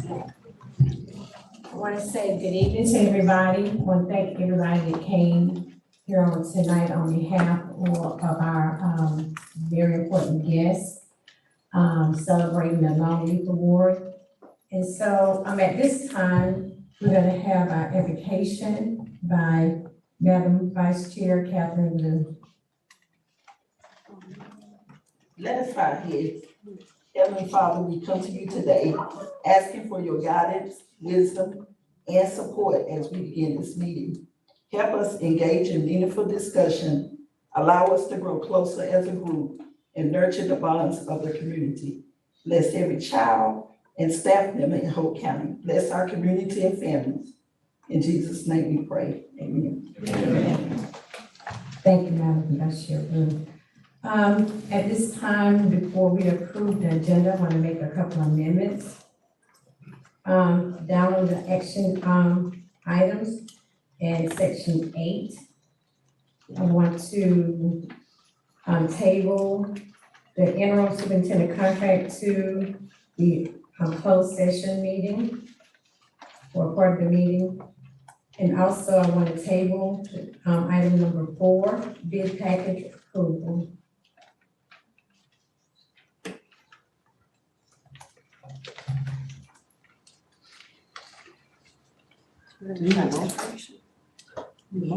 I want to say good evening to everybody. I want to thank everybody that came here on tonight on behalf of our very important guests celebrating the Longleaf Award. And so at this time, we're going to have our invocation by Madam Vice Chair Catherine Liu. Let us bow our heads. Heavenly Father, we come to you today asking for your guidance, wisdom, and support as we begin this meeting. Help us engage in meaningful discussion, allow us to grow closer as a group, and nurture the bonds of the community. Bless every child and staff member in Hope County. Bless our community and families. In Jesus' name we pray. Amen. Amen. Thank you, Madam Vice Chair Liu. At this time, before we approve the agenda, I want to make a couple of amendments. Down on the action items and section 8, I want to table the interim superintendent contract to the closed session meeting or part of the meeting. And also I want to table item number 4, bid package approval.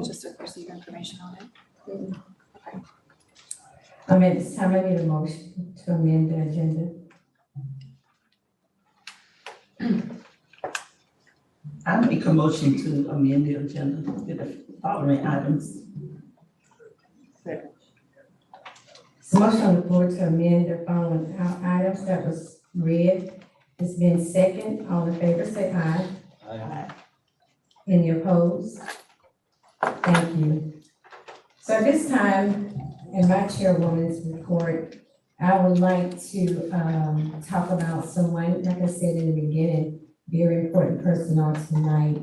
Just to receive information on it. At this time, I need a motion to amend the agenda. I make a motion to amend the agenda with the following items. So motion on the floor to amend the following items that was read. It's been second. All in favor say aye. Aye. Any opposed? Thank you. So at this time, in my chairwoman's report, I would like to talk about someone, like I said in the beginning, very important person on tonight.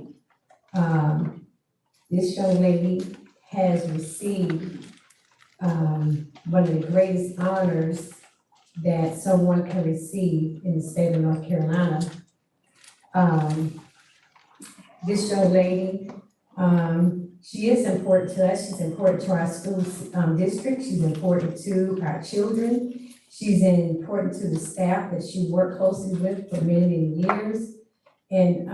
This young lady has received one of the greatest honors that someone can receive in the state of North Carolina. This young lady, she is important to us. She's important to our school district. She's important to our children. She's important to the staff that she worked closely with for many, many years. And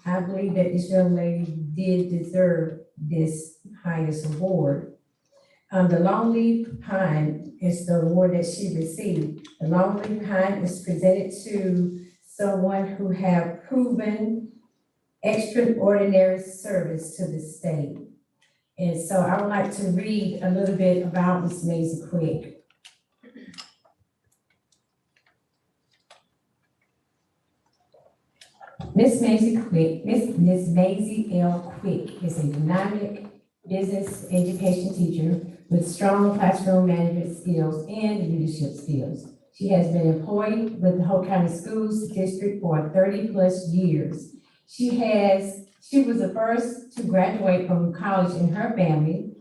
I believe that this young lady did deserve this highest award. The Longleaf Pine is the award that she received. The Longleaf Pine is presented to someone who have proven extraordinary service to the state. And so I would like to read a little bit about Ms. Maisie Quick. Ms. Maisie L. Quick is a dynamic business education teacher with strong classroom management skills and leadership skills. She has been employed with the Hope County Schools District for 30+ years. She was the first to graduate from college in her family.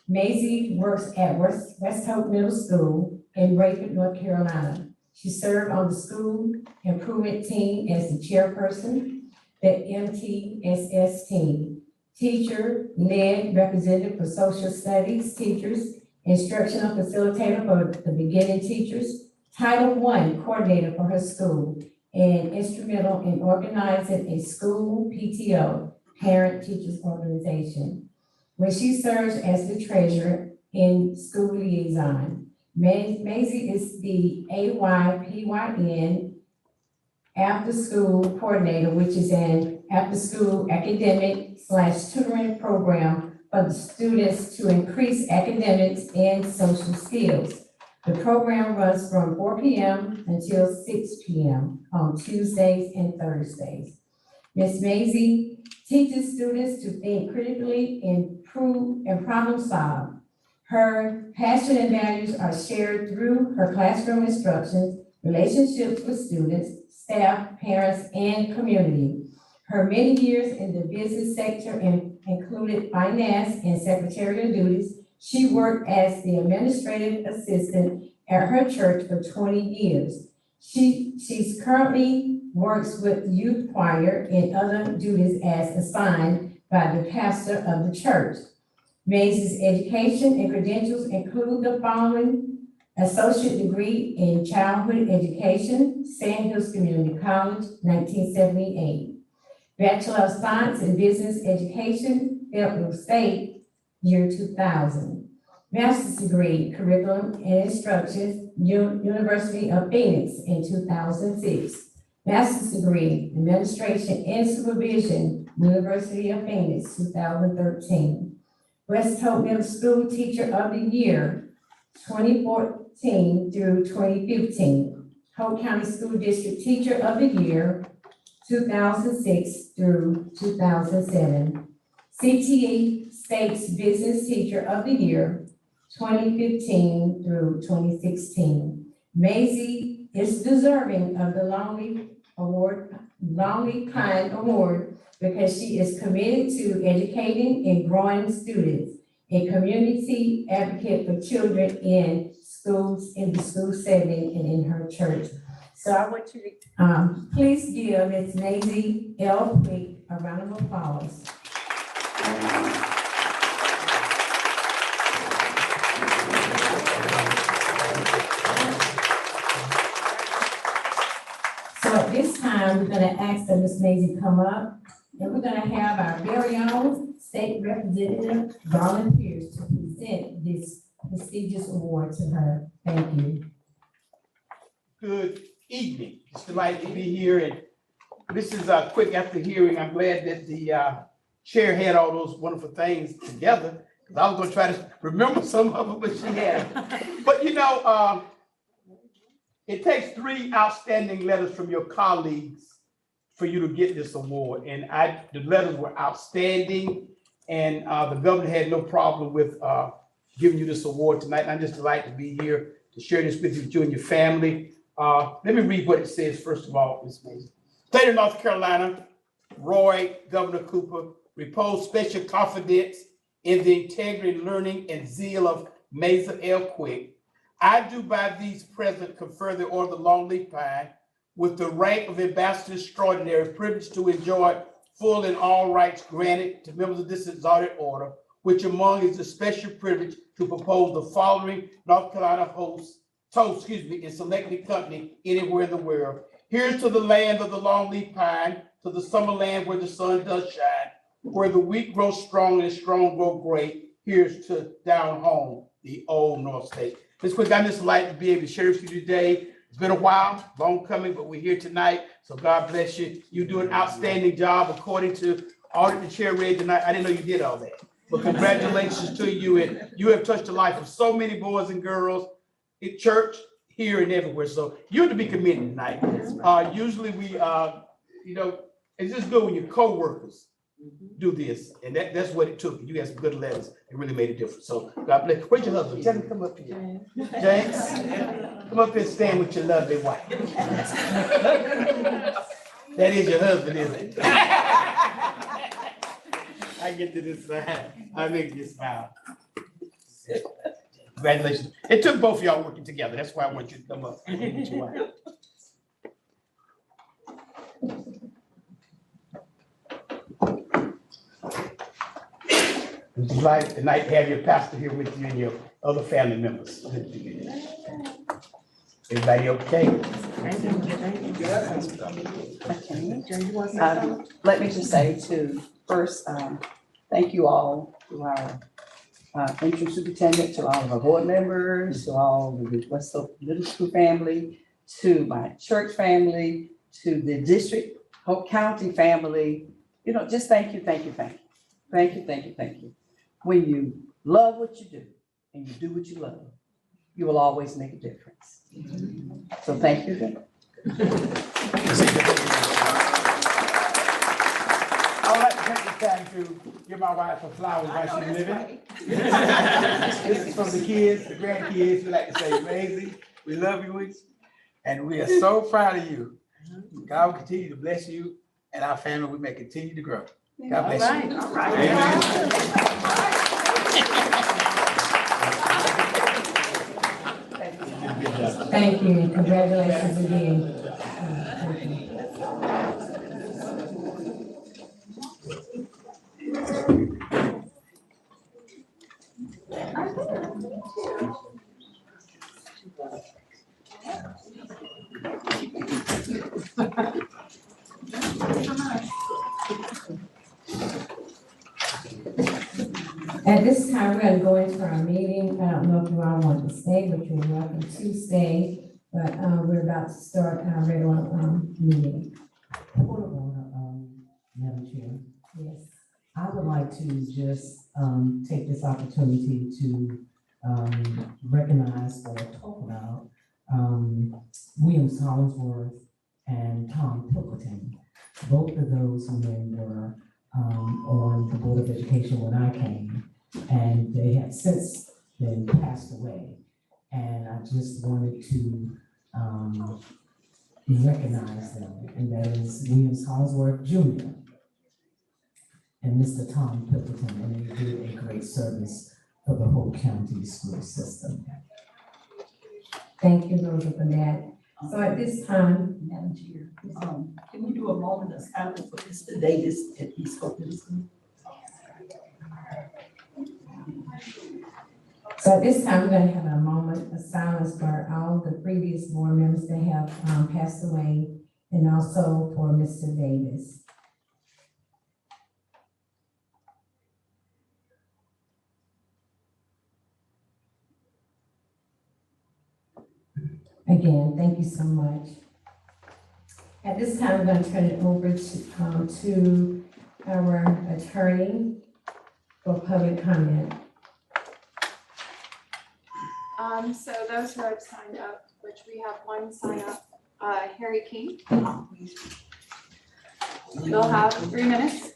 Maisie works at West Hope Middle School in Rayford, North Carolina. She served on the school improvement team as the chairperson, the MTSS team, teacher, lead representative for social studies teachers, instructional facilitator for the beginning teachers, Title I coordinator for her school, and instrumental in organizing a school PTO, Parent Teachers Organization. When she serves as the treasurer and school liaison, Maisie is the AYPYN after school coordinator, which is an after school academic / tutoring program for the students to increase academics and social skills. The program runs from 4 p.m. until 6 p.m. on Tuesdays and Thursdays. Ms. Maisie teaches students to think critically, improve, and problem solve. Her passion and values are shared through her classroom instructions, relationships with students, staff, parents, and community. Her many years in the business sector included finance and secretarial duties. She worked as the administrative assistant at her church for 20 years. She's currently works with youth choir and other duties as assigned by the pastor of the church. Maisie's education and credentials include the following: associate degree in childhood education, Sandhills Community College, 1978. Bachelor of Science in Business Education, Fayetteville State, year 2000. Master's degree, Curriculum and Instruction, University of Phoenix in 2006. Master's degree, Administration and Supervision, University of Phoenix, 2013. West Hope Middle School Teacher of the Year, 2014 through 2015. Hope County School District Teacher of the Year, 2006 through 2007. CTE State's Business Teacher of the Year, 2015 through 2016. Maisie is deserving of the Lonely Pine Award because she is committed to educating and growing students, a community advocate for children in schools, in the school setting, and in her church. So I want you to please give Ms. Maisie L. Quick a round of applause. So at this time, we're going to ask that Ms. Maisie come up, and we're going to have our very own state representative, Garland Pierce, to present this prestigious award to her. Thank you. Good evening. It's a delight to be here, and this is quick after hearing. I'm glad that the chair had all those wonderful things together, because I was going to try to remember some of them, but she had. But you know, it takes 3 outstanding letters from your colleagues for you to get this award, and the letters were outstanding, and the governor had no problem with giving you this award tonight. And I'm just delighted to be here to share this with you and your family. Let me read what it says, first of all, Ms. Maisie. State of North Carolina, Roy, Governor Cooper, repose special confidence in the integrity, learning, and zeal of Maisie L. Quick. I do by these present confer the Order of the Longleaf Pine with the rank of Ambassador Extraordinary, privileged to enjoy full and all rights granted to members of this exalted order, which among is a special privilege to propose the following North Carolina toast, in selected company anywhere in the world. Here's to the land of the longleaf pine, to the summer land where the sun does shine, where the wheat grows strong and strong grow great. Here's to down home, the old North State. Ms. Quick, I'm just delighted to be able to share with you today. It's been a while, long coming, but we're here tonight. So God bless you. You do an outstanding job according to all that the chair read tonight. I didn't know you did all that. But congratulations to you. And you have touched the life of so many boys and girls in church, here and everywhere. So you're to be commended tonight. Usually we, it's just good when your co-workers do this. And that's what it took. You got some good letters. It really made a difference. So God bless. Where's your husband? Tell him to come up here. James, come up here and stand with your lovely wife. That is your husband, isn't it? I get to this side. I make you smile. Congratulations. It took both of y'all working together. That's why I want you to come up. It's like tonight to have your pastor here with you and your other family members. Everybody okay? Let me just say first, thank you all to our interim superintendent, to all of our board members, to all of the West Hope Middle School family, to my church family, to the district, Hope County family. Just thank you, thank you, thank you. Thank you, thank you, thank you. When you love what you do and you do what you love, you will always make a difference. So thank you again. I would like to take this time to give my wife some flowers while she's living. This is from the kids, the grandkids. We like to say, Maisie, we love you, and we are so proud of you. God will continue to bless you, and our family, we may continue to grow. God bless you. All right. Thank you. Congratulations again. Thank you. At this time, we're gonna go into our meeting. I don't know if you all want to stay, but you're welcome to stay. But, we're about to start our regular, meeting. Point of order, Madam Chair. Yes. I would like to just take this opportunity to recognize or talk about Williams Hollingsworth and Tom Pilkington. Both of those men were on the Board of Education when I came, and they have since been passed away. And I just wanted to recognize them, and that is Williams Hollingsworth Jr. and Mr. Tom Pilkington, and they did a great service for the whole county school system. Thank you, Rosa, for that. So at this time, Madam Chair, can we do a moment of silence for Mr. Davis at East Hope Middle School? So at this time, we're gonna have a moment of silence for all the previous board members that have passed away, and also for Mr. Davis. Again, thank you so much. At this time, I'm going to turn it over to our attorney for public comment. So those who have signed up, which we have one sign up, Harry King. You'll have 3 minutes.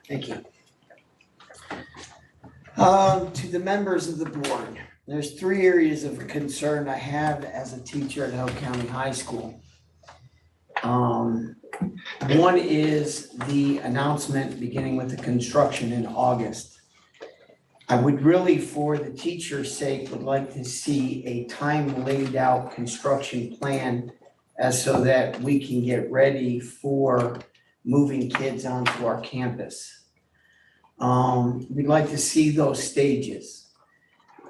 Thank you. To the members of the board, there's 3 areas of concern I have as a teacher at Hope County High School. One is the announcement beginning with the construction in August. I would really, for the teacher's sake, would like to see a time laid out construction plan as so that we can get ready for moving kids onto our campus. We'd like to see those stages.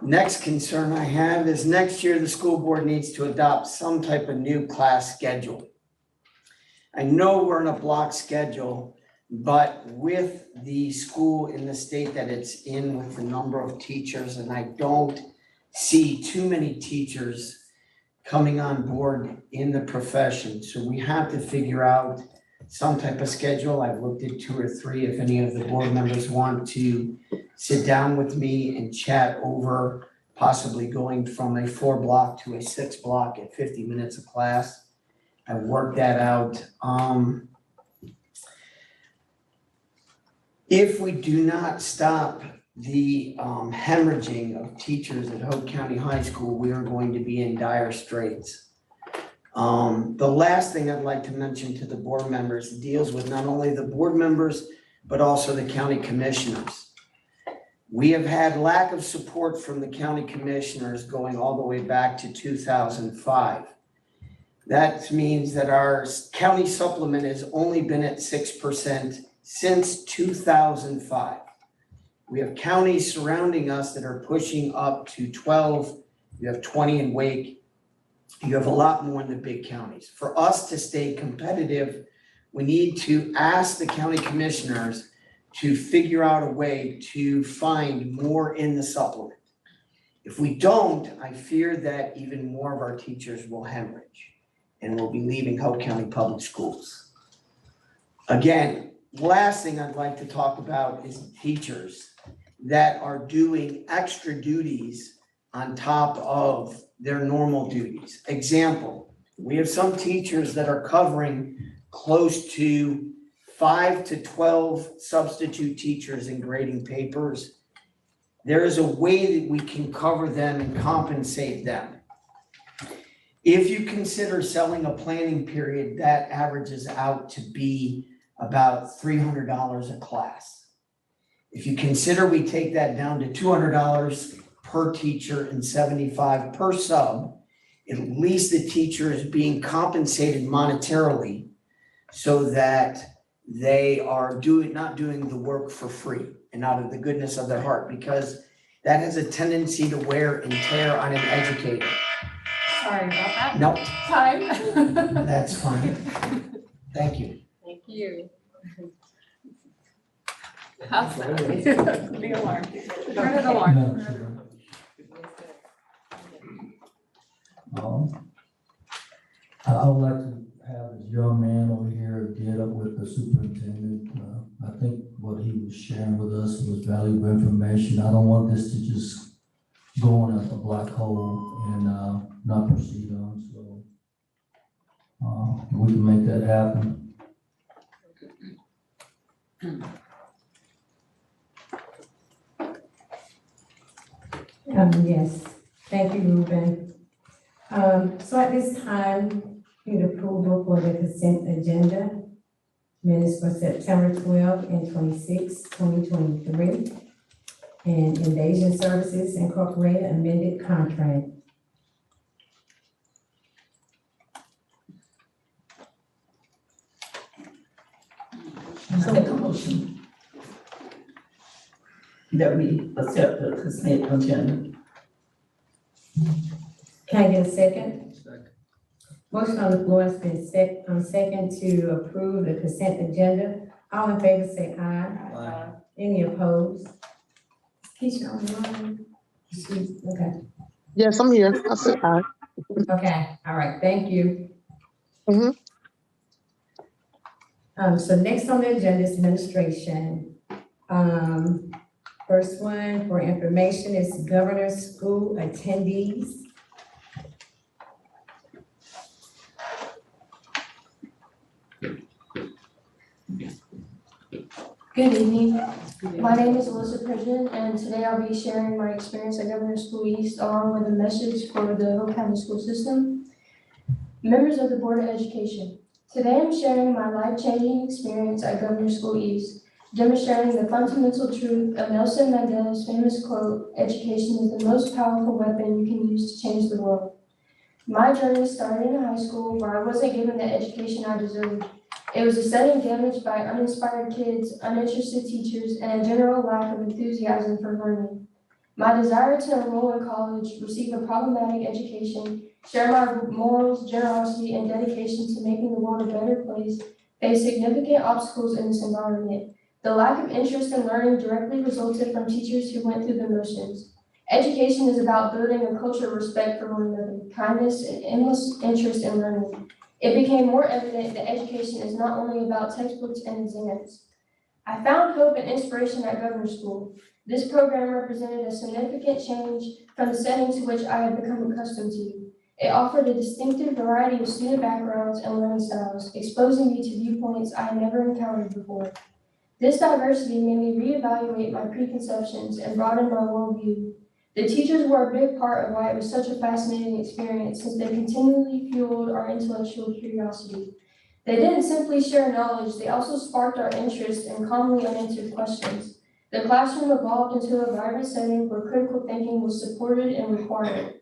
Next concern I have is next year, the school board needs to adopt some type of new class schedule. I know we're in a block schedule, but with the school in the state that it's in with the number of teachers, and I don't see too many teachers coming on board in the profession. So we have to figure out some type of schedule. I've looked at 2 or 3. If any of the board members want to sit down with me and chat over possibly going from a 4 block to a 6 block at 50 minutes of class. I've worked that out. If we do not stop the hemorrhaging of teachers at Hope County High School, we are going to be in dire straits. The last thing I'd like to mention to the board members deals with not only the board members, but also the county commissioners. We have had lack of support from the county commissioners going all the way back to 2005. That means that our county supplement has only been at 6% since 2005. We have counties surrounding us that are pushing up to 12. You have 20 in Wake. You have a lot more in the big counties. For us to stay competitive, we need to ask the county commissioners to figure out a way to find more in the supplement. If we don't, I fear that even more of our teachers will hemorrhage and will be leaving Hope County Public Schools. Again, last thing I'd like to talk about is teachers that are doing extra duties on top of their normal duties. Example, we have some teachers that are covering close to 5 to 12 substitute teachers in grading papers. There is a way that we can cover them and compensate them. If you consider selling a planning period, that averages out to be about $300 a class. If you consider we take that down to $200 per teacher and $75 per sub, at least the teacher is being compensated monetarily so that they are not doing the work for free and out of the goodness of their heart, because that has a tendency to wear and tear on an educator. Sorry about that. No, Time. that's fine. Thank you. Thank you. How's that? The alarm. Turn the alarm. Madam Chair. I would like to have this young man over here get up with the superintendent. I think what he was sharing with us was valuable information. I don't want this to just go in a black hole and not proceed on, so we can make that happen. Yes, thank you, Ruben. So at this time, need approval for the consent agenda. Minutes for September 12 and 26, 2023. And Invasion Services Incorporated amended contract. Make a motion that we accept the consent agenda. Can I get a second? Motion on the floor has been second to approve the consent agenda. All in favor say aye. Aye. Any opposed? Keisha on the line? Okay, Yes, I'm here. I said aye. okay, all right, thank you. Mhm. So next on the agenda is administration. First one for information is governor's school attendees. Good evening. My name is Alyssa Pridgeon, and today I'll be sharing my experience at Governor's School East along with a message for the Hope County school system. Members of the Board of Education, today I'm sharing my life-changing experience at Governor's School East, demonstrating the fundamental truth of Nelson Mandela's famous quote, "Education is the most powerful weapon you can use to change the world." My journey started in high school where I wasn't given the education I deserved. It was a setting damaged by uninspired kids, uninterested teachers, and a general lack of enthusiasm for learning. My desire to enroll in college, receive a problematic education, share my morals, generosity, and dedication to making the world a better place faced significant obstacles in this environment. The lack of interest in learning directly resulted from teachers who went through the motions. Education is about building a culture of respect for one another, kindness, and endless interest in learning. It became more evident that education is not only about textbooks and exams. I found hope and inspiration at Governor's School. This program represented a significant change from the setting to which I had become accustomed to. It offered a distinctive variety of student backgrounds and learning styles, exposing me to viewpoints I had never encountered before. This diversity made me reevaluate my preconceptions and broaden my worldview. The teachers were a big part of why it was such a fascinating experience, since they continually fueled our intellectual curiosity. They didn't simply share knowledge, they also sparked our interest in commonly unanswered questions. The classroom evolved into a vibrant setting where critical thinking was supported and required.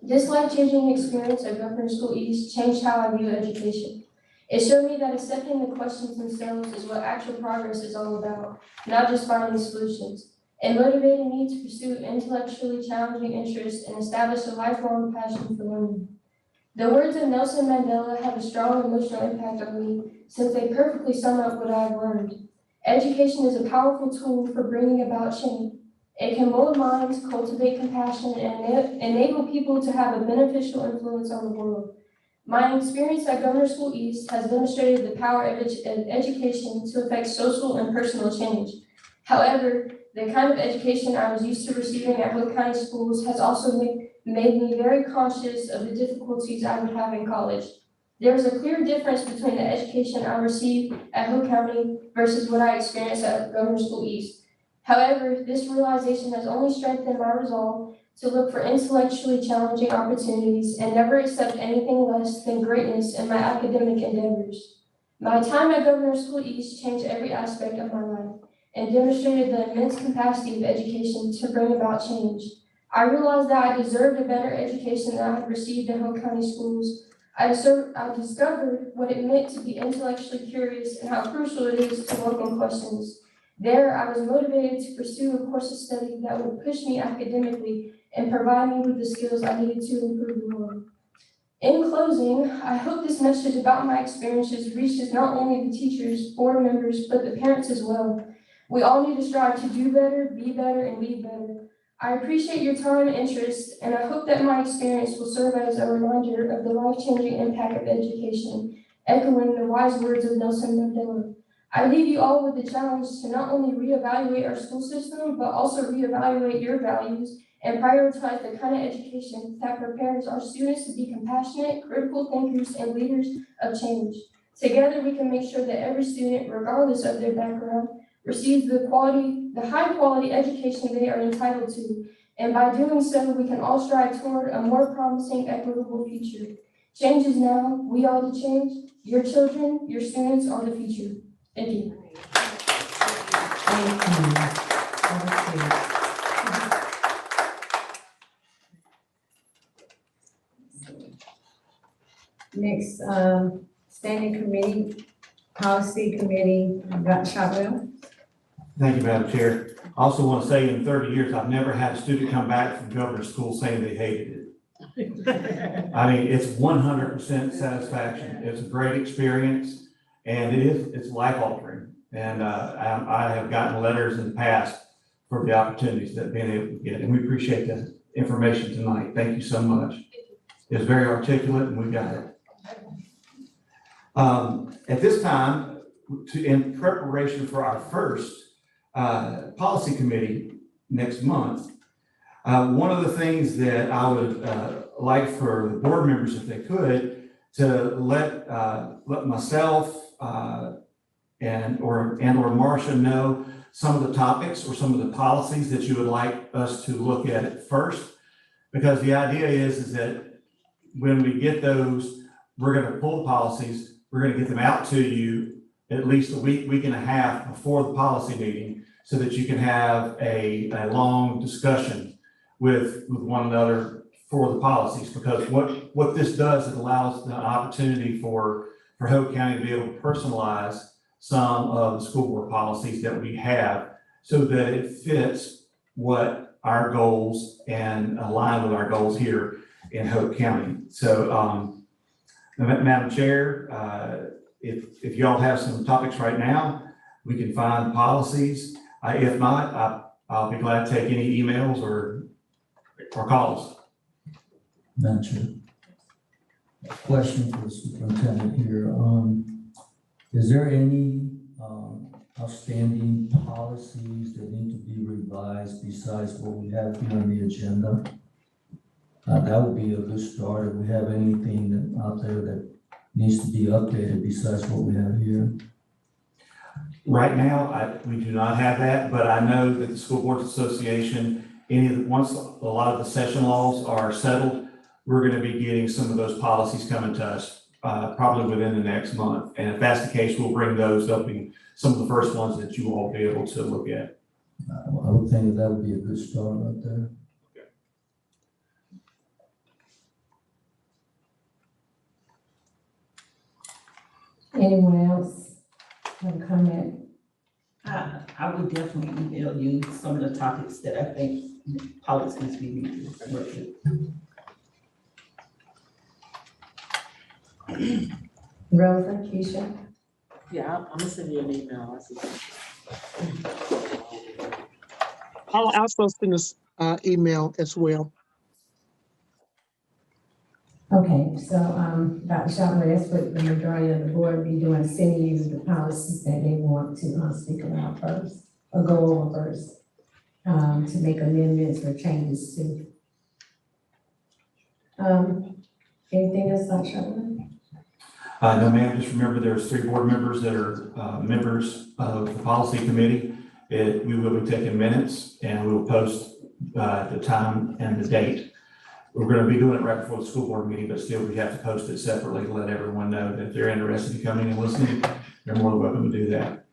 This life-changing experience at Governor's School East changed how I view education. It showed me that accepting the questions themselves is what actual progress is all about, not just finding solutions. It motivated me to pursue intellectually challenging interests and establish a lifelong passion for learning. The words of Nelson Mandela have a strong emotional impact on me, since they perfectly sum up what I've learned. Education is a powerful tool for bringing about change. It can mold minds, cultivate compassion, and enable people to have a beneficial influence on the world. My experience at Governor's School East has demonstrated the power of education to affect social and personal change. However, the kind of education I was used to receiving at Hope County schools has also made me very conscious of the difficulties I would have in college. There is a clear difference between the education I received at Hope County versus what I experienced at Governor's School East. However, this realization has only strengthened my resolve to look for intellectually challenging opportunities and never accept anything less than greatness in my academic endeavors. My time at Governor's School East changed every aspect of my life and demonstrated the immense capacity of education to bring about change. I realized that I deserved a better education than I had received in Hope County schools. I discovered what it meant to be intellectually curious and how crucial it is to welcome questions. There, I was motivated to pursue a course of study that would push me academically and provide me with the skills I needed to improve the world. In closing, I hope this message about my experiences reaches not only the teachers, board members, but the parents as well. We all need to strive to do better, be better, and lead better. I appreciate your time and interest, and I hope that my experience will serve as a reminder of the life-changing impact of education, echoing the wise words of Nelson Mandela. I leave you all with the challenge to not only reevaluate our school system, but also reevaluate your values and prioritize the kind of education that prepares our students to be compassionate, critical thinkers, and leaders of change. Together, we can make sure that every student, regardless of their background, receives the high quality education they are entitled to. And by doing so, we can all strive toward a more promising, equitable future. Change is now, we are the change. Your children, your students are the future. Thank you. Next, standing committee, policy committee, Dr. Shotwell. Thank you, Madam Chair. I also want to say in 30 years, I've never had a student come back from governor's school saying they hated it. I mean, it's 100% satisfaction. It's a great experience and it's life altering. And I have gotten letters in the past for the opportunities that I've been able to get. And we appreciate the information tonight. Thank you so much. It's very articulate and we got it. At this time, in preparation for our first policy committee next month, one of the things that I would like for the board members, if they could, to let myself and or Marcia know some of the topics or some of the policies that you would like us to look at first, because the idea is that when we get those, we're going to pull policies, we're going to get them out to you at least a week and a half before the policy meeting, so that you can have a long discussion with one another for the policies. Because what this does, it allows the opportunity for Hope County to be able to personalize some of the school board policies that we have, so that it fits what our goals and align with our goals here in Hope County. So, Madam Chair, if y'all have some topics right now, we can find policies. If not, I'll be glad to take any emails or calls. Madam Chair. Question for the superintendent here. Is there any outstanding policies that need to be revised besides what we have here on the agenda? That would be a good start. If we have anything out there that needs to be updated besides what we have here. Right now, we do not have that, but I know that the School Boards Association, once a lot of the session laws are settled, we're going to be getting some of those policies coming to us probably within the next month. And if that's the case, we'll bring those up, in some of the first ones that you will be able to look at. I would think that would be a good start right there. Anyone else have a comment? I would definitely email you some of the topics that I think policies we need to work with. Rosa, Keisha? Yeah, I'm gonna send you an email. I'll also send us email as well. Okay, so, Dr. Shotwell, that's what the majority of the board be doing, sending you the policies that they want to speak about first, or go over first, to make amendments or changes to. Anything else, Dr. Shotwell? No, ma'am, just remember there's 3 board members that are members of the policy committee. We will be taking minutes and we will post the time and the date. We're going to be doing it right before the school board meeting, but still we have to post it separately to let everyone know that if they're interested in coming and listening, they're more than welcome to do that.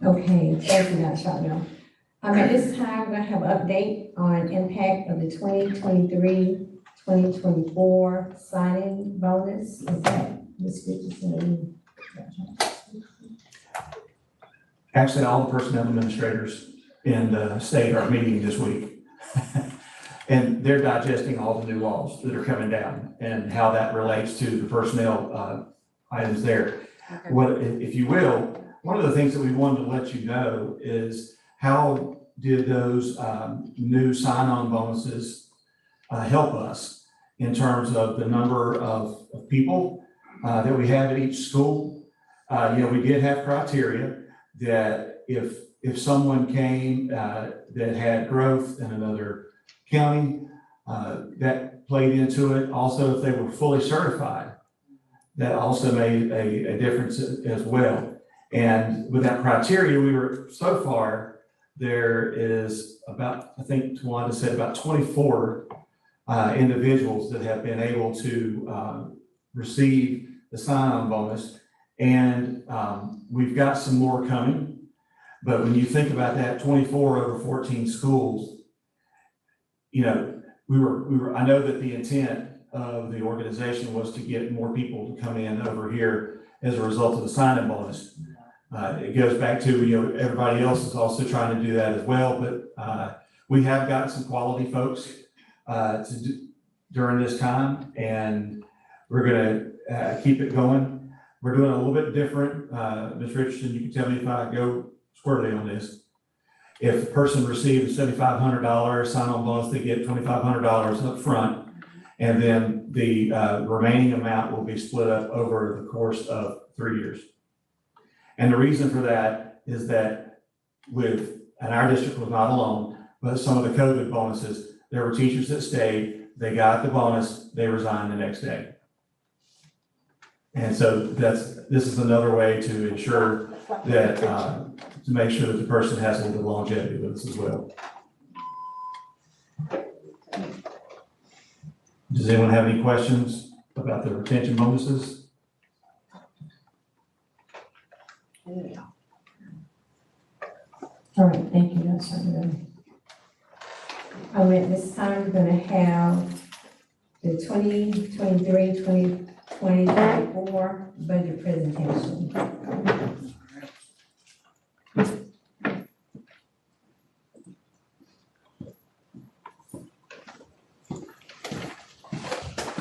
Okay, thank you, Dr. Shotwell. At this time, we're going to have an update on impact of the 2023-2024 signing bonus. Is that Ms. Richardson? Actually, all the personnel administrators in the state are meeting this week. And they're digesting all the new laws that are coming down and how that relates to the personnel items there. Okay. What, if you will, one of the things that we wanted to let you know is how did those new sign-on bonuses help us in terms of the number of people that we have at each school. We did have criteria that if someone came that had growth in another county, that played into it. Also, if they were fully certified, that also made a difference as well. And with that criteria, we were, so far, there is about, I think Tawanda said, about 24 individuals that have been able to receive the sign-on bonus. And we've got some more coming. But when you think about that, 24 over 14 schools, I know that the intent of the organization was to get more people to come in over here as a result of the sign-in bonus. It goes back to, everybody else is also trying to do that as well, but we have got some quality folks to do during this time, and we're gonna keep it going. We're doing a little bit different. Ms. Richardson, you can tell me if I go squarely on this. If a person receives a $7,500 sign-on bonus, they get $2,500 up front, and then the remaining amount will be split up over the course of 3 years. And the reason for that is that and our district was not alone, but some of the COVID bonuses, there were teachers that stayed, they got the bonus, they resigned the next day. And so this is another way to ensure that, to make sure that the person has a little bit of longevity with us as well. Does anyone have any questions about the retention bonuses? All right, thank you, Dr. Sutherland. At this time, we're gonna have the 2023-2024 budget presentation.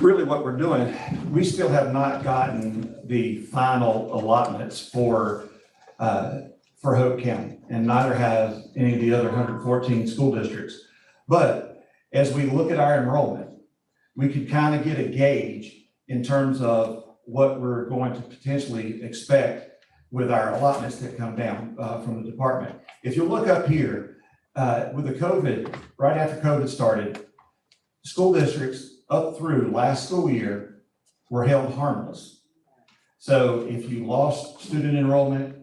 Really what we're doing, we still have not gotten the final allotments for Hope County, and neither has any of the other 114 school districts. But as we look at our enrollment, we could kind of get a gauge in terms of what we're going to potentially expect with our allotments that come down from the department. If you look up here, with the COVID, right after COVID started, school districts up through last school year were held harmless. So if you lost student enrollment,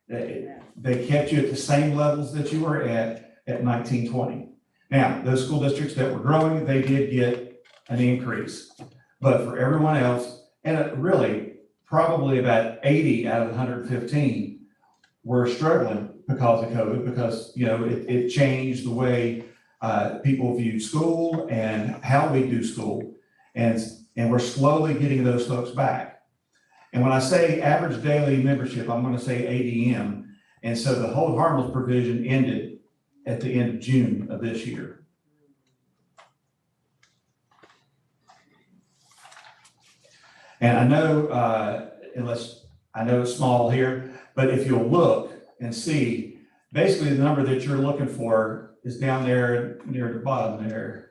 they kept you at the same levels that you were at 1920. Now, those school districts that were growing, they did get an increase. But for everyone else, and really probably about 80 out of 115 were struggling because of COVID, because it changed the way people view school and how we do school, and we're slowly getting those folks back. And when I say average daily membership, I'm going to say ADM, and so the hold harmless provision ended at the end of June of this year. And I know, I know it's small here, but if you'll look and see, basically the number that you're looking for is down there near the bottom there.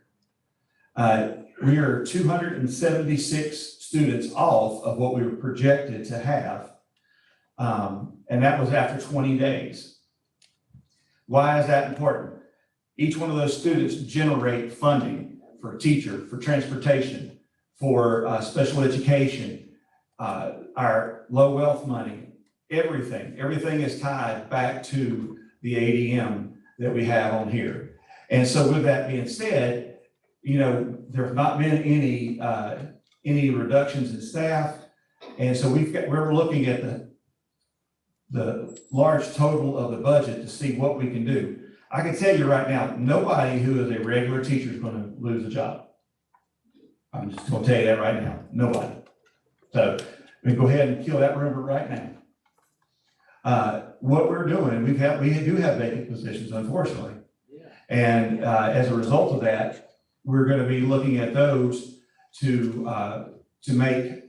We are 276 students off of what we were projected to have. And that was after 20 days. Why is that important? Each one of those students generate funding for a teacher, for transportation, for special education, our low wealth money, everything is tied back to the ADM that we have on here. And so with that being said, there's not been any reductions in staff. And so we're looking at the large total of the budget to see what we can do. I can tell you right now, nobody who is a regular teacher is going to lose a job. I'm just going to tell you that right now, nobody. So we go ahead and kill that rumor right now. What we're doing, we do have vacant positions, unfortunately. And as a result of that, we're going to be looking at those to make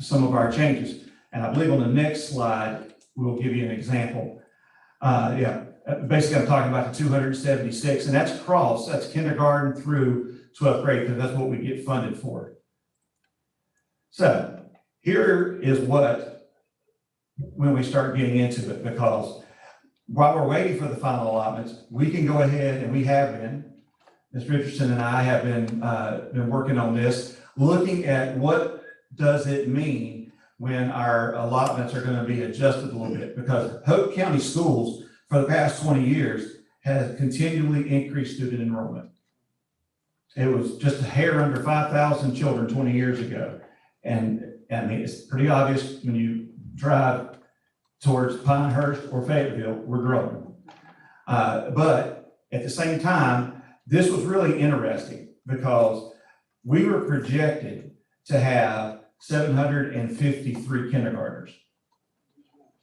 some of our changes. And I believe on the next slide, we'll give you an example. Basically I'm talking about the 276, and that's kindergarten through 12th grade, because that's what we get funded for. So here is when we start getting into it, because while we're waiting for the final allotments, we can go ahead, and we have been, Ms. Richardson and I have been working on this, looking at what does it mean when our allotments are going to be adjusted a little bit, because Hope County Schools for the past 20 years has continually increased student enrollment. It was just a hair under 5,000 children 20 years ago. And I mean, it's pretty obvious when you drive towards Pinehurst or Fayetteville, we're growing. But at the same time, this was really interesting because we were projected to have 753 kindergartners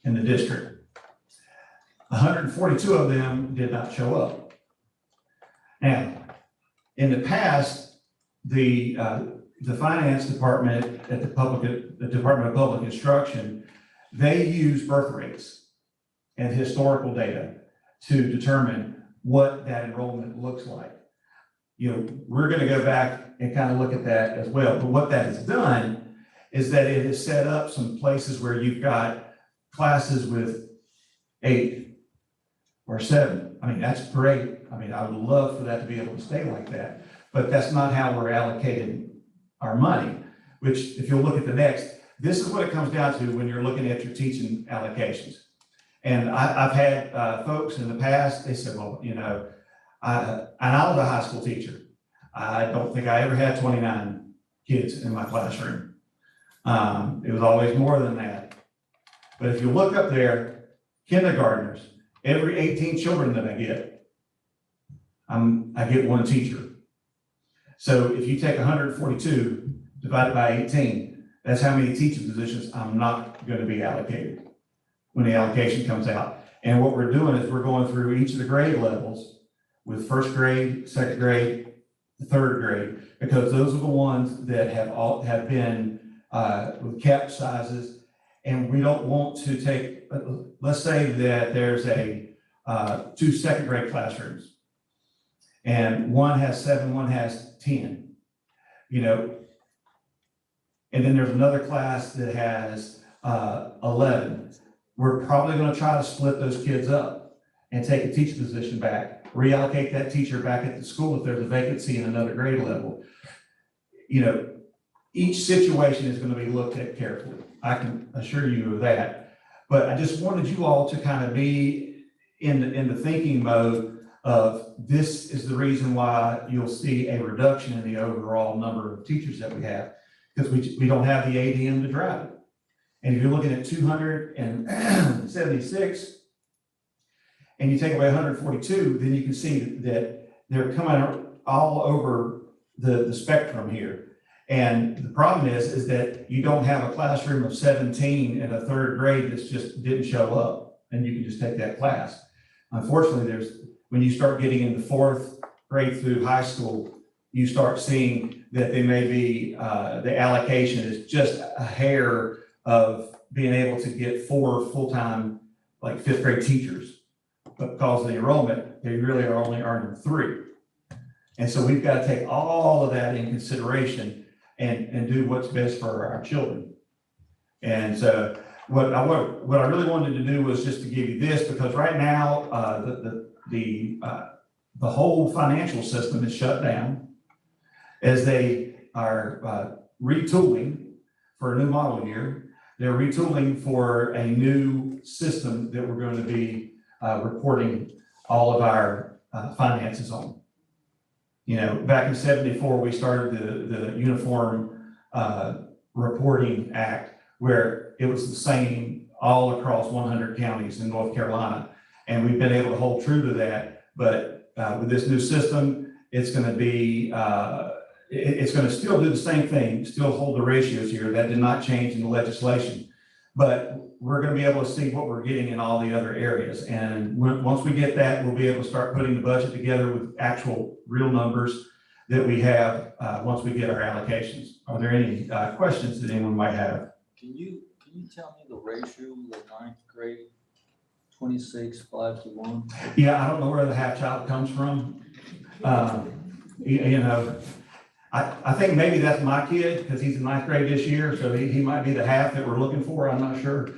in the district. 142 of them did not show up. Now, in the past, the finance department at the Department of Public Instruction, they use birth rates and historical data to determine what that enrollment looks like. You know, we're going to go back and kind of look at that as well. But what that has done is that it has set up some places where you've got classes with 8 or 7. I mean, that's great. I mean, I would love for that to be able to stay like that, but that's not how we're allocating our money, which if you'll look at the next, this is what it comes down to when you're looking at your teaching allocations. And I've had folks in the past, they said, well, you know, and I was a high school teacher. I don't think I ever had 29 kids in my classroom. It was always more than that. But if you look up there, kindergartners, every 18 children that I get 1 teacher. So if you take 142 divided by 18, that's how many teaching positions I'm not going to be allocated when the allocation comes out. And what we're doing is we're going through each of the grade levels with 1st grade, 2nd grade, 3rd grade, because those are the ones that have been with cap sizes. And we don't want to take, let's say that there's 2 2nd grade classrooms and one has 7, one has 10, you know, and then there's another class that has 11. We're probably going to try to split those kids up and take a teacher position back, reallocate that teacher back at the school if there's a vacancy in another grade level. You know, each situation is going to be looked at carefully. I can assure you of that. But I just wanted you all to kind of be in the thinking mode of this is the reason why you'll see a reduction in the overall number of teachers that we have, because we don't have the ADM to drive it. And if you're looking at 276 and you take away 142, then you can see that they're coming all over the spectrum here. And the problem is that you don't have a classroom of 17 in a 3rd grade that's just didn't show up, and you can just take that class. Unfortunately, when you start getting into 4th grade through high school, you start seeing that they may be, the allocation is just a hair of being able to get 4 full-time, like 5th grade teachers. But because of the enrollment, they really are only earning 3. And so we've got to take all of that in consideration and do what's best for our children. And so what I really wanted to do was just to give you this, because right now, the whole financial system is shut down as they are retooling for a new model year. They're retooling for a new system that we're going to be reporting all of our finances on. You know, back in '74, we started the Uniform Reporting Act, where it was the same all across 100 counties in North Carolina. And we've been able to hold true to that. But with this new system, it's going to be, it's going to still do the same thing, still hold the ratios here. That did not change in the legislation. But we're gonna be able to see what we're getting in all the other areas. And once we get that, we'll be able to start putting the budget together with actual real numbers that we have, once we get our allocations. Are there any questions that anyone might have? Can you tell me the ratio, the ninth grade, 26:5 to 1? Yeah, I don't know where the half child comes from. You know, I think maybe that's my kid because he's in ninth grade this year, so he might be the half that we're looking for, I'm not sure.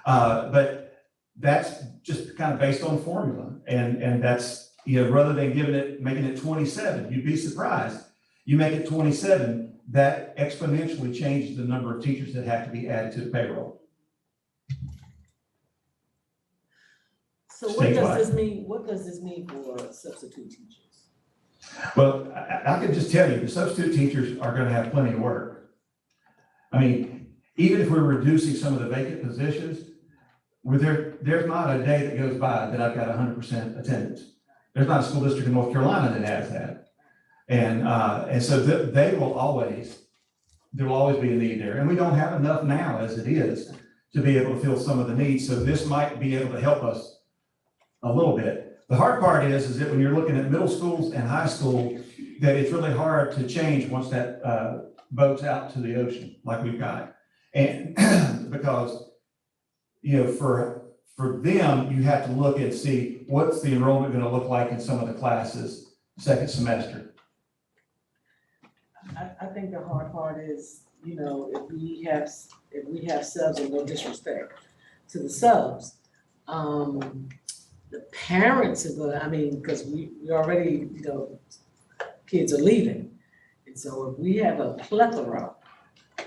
But that's just kind of based on formula. And that's, you know, rather than making it 27, you'd be surprised. You make it 27, that exponentially changes the number of teachers that have to be added to the payroll. So what does this mean? What does this mean for substitute teachers? Well, I can just tell you, the substitute teachers are gonna have plenty of work. I mean, even if we're reducing some of the vacant positions, there's not a day that goes by that I've got 100% attendance. There's not a school district in North Carolina that has that. And so there will always be a need there. And we don't have enough now as it is to be able to fill some of the needs. So this might be able to help us a little bit. The hard part is that when you're looking at middle schools and high school, that it's really hard to change once that boat's out to the ocean like we've got. And because, you know, for them, you have to look and see what's the enrollment going to look like in some of the classes second semester. I think the hard part is, you know, if we have subs, and no disrespect to the subs, the parents are gonna, I mean, because we already, you know, kids are leaving. And so if we have a plethora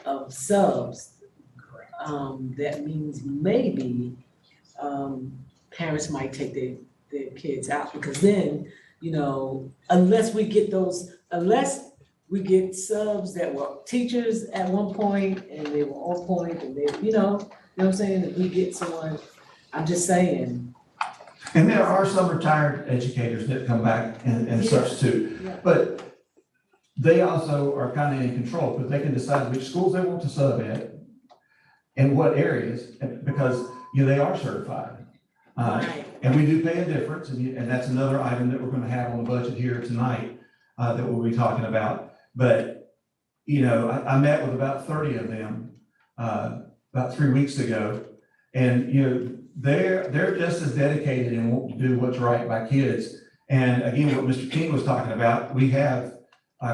of subs, that means maybe parents might take their kids out, because then, you know, unless we get subs that were teachers at one point and they were on point and they, you know what I'm saying? If we get someone, I'm just saying. And there are some retired educators that come back and substitute, but they also are kind of in control because they can decide which schools they want to sub at and what areas, because, you know, they are certified. And we do pay a difference, and that's another item that we're going to have on the budget here tonight that we'll be talking about. But, you know, I met with about 30 of them about 3 weeks ago, and, you know, they're just as dedicated and want to do what's right by kids. And again, what Mr. King was talking about, we have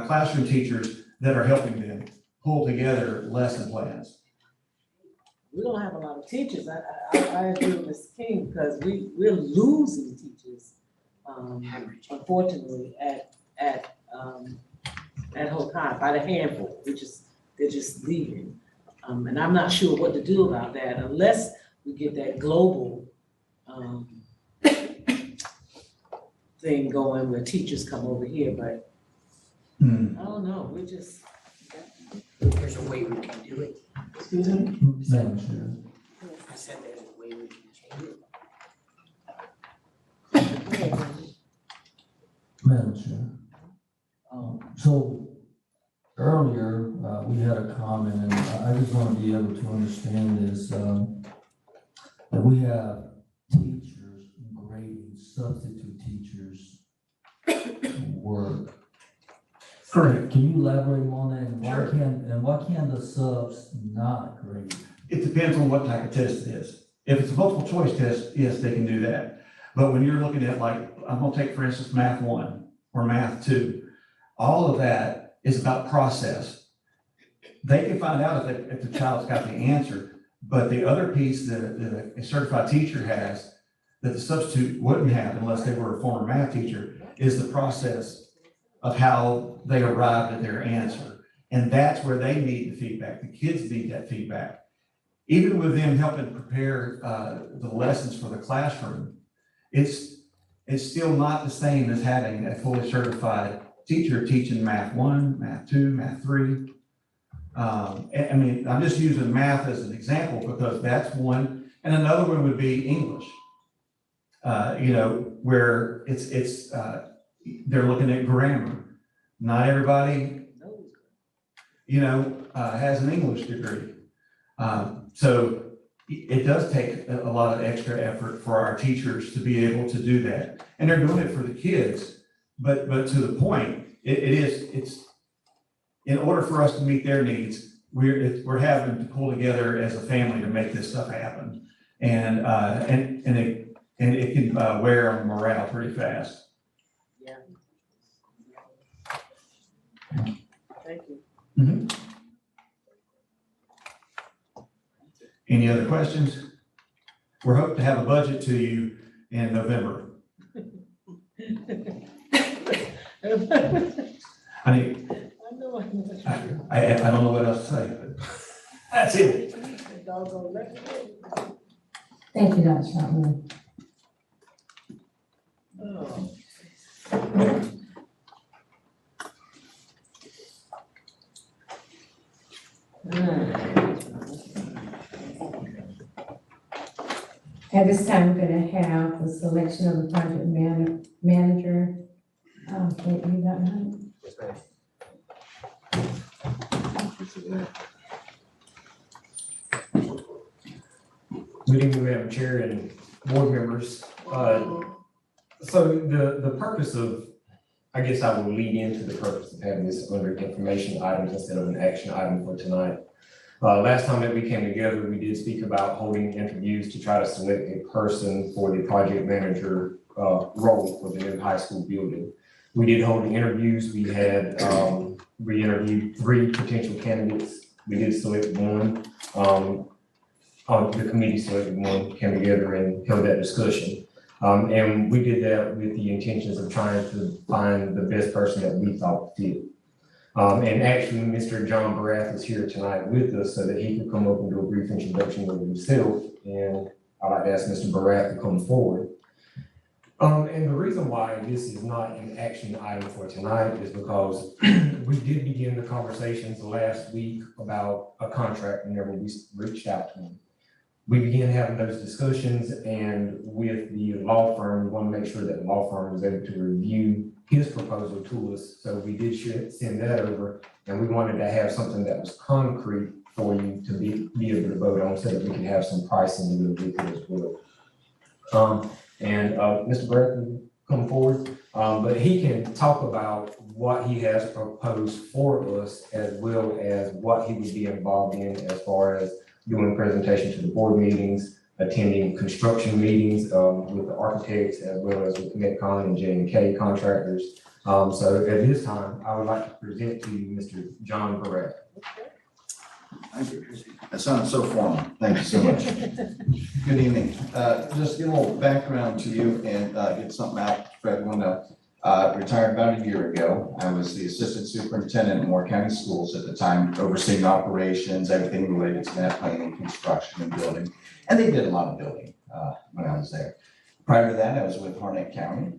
classroom teachers that are helping them pull together lesson plans. We don't have a lot of teachers. I agree with Mr. King, because we're losing teachers, unfortunately, at Hope High by the handful. They're just leaving. And I'm not sure what to do about that unless we get that global thing going where teachers come over here, but I don't know, we're just. There's a way we can do it. Excuse me? Madam Chair. I said there's a way we can change it. Madam Chair. So earlier, we had a comment, and I just want to be able to understand this, that we have teachers grading substitute teachers' work. Correct. Can you elaborate on that? And Sure. why can't the subs not grade? It depends on what type of test it is. If it's a multiple choice test, yes, they can do that. But when you're looking at, like, I'm gonna take, for instance, Math 1 or Math 2, all of that is about process. They can find out if the child's got the answer, but the other piece that a certified teacher has that the substitute wouldn't have unless they were a former math teacher is the process of how they arrived at their answer. And that's where they need the feedback. The kids need that feedback. Even with them helping prepare the lessons for the classroom, it's still not the same as having a fully certified teacher teaching Math 1, Math 2, Math 3. I mean, I'm just using math as an example because that's one, and another one would be English. You know, where it's they're looking at grammar. Not everybody, you know, has an English degree. So it does take a lot of extra effort for our teachers to be able to do that. And they're doing it for the kids, but to the point, it's in order for us to meet their needs, we're having to pull together as a family to make this stuff happen. And it can wear on morale pretty fast. Yeah. Thank you. Mm-hmm. Any other questions? We're hoping to have a budget to you in November. I mean, I don't know what else to say, but that's it. Thank you, Dr. Troutman. Oh. At this time, we're gonna have the selection of the project manager. Can you read that, Hunt? Yes, ma'am. Good evening, Madam Chair and board members. So the purpose of, I guess I will lead into the purpose of having this under information items instead of an action item for tonight. Last time that we came together, we did speak about holding interviews to try to select a person for the project manager role for the new high school building. We did hold the interviews. We had, we interviewed 3 potential candidates. We did select one. The committee selected one, came together and held that discussion. And we did that with the intentions of trying to find the best person that we thought fit. And actually, Mr. John Barath is here tonight with us so that he could come up and do a brief introduction of himself. And I'd like to ask Mr. Barath to come forward. And the reason why this is not an action item for tonight is because we did begin the conversations last week about a contract whenever we reached out to him. We began having those discussions, and with the law firm, we want to make sure that the law firm was able to review his proposal to us. So we did send that over, and we wanted to have something that was concrete for you to be able to vote on so that we could have some pricing to go with it as well. Mr. Brett will come forward, but he can talk about what he has proposed for us as well as what he would be involved in as far as doing presentation to the board meetings, attending construction meetings with the architects as well as with Metcon and J&K contractors. So at this time, I would like to present to you Mr. John Barath. Thank you. That sounds so formal. Thank you so much. Good evening. Just give a little background to you and get something out for everyone to retired about a year ago. I was the assistant superintendent in Moore County Schools at the time, overseeing operations, everything related to that, planning, construction, and building. And they did a lot of building when I was there. Prior to that, I was with Harnett County,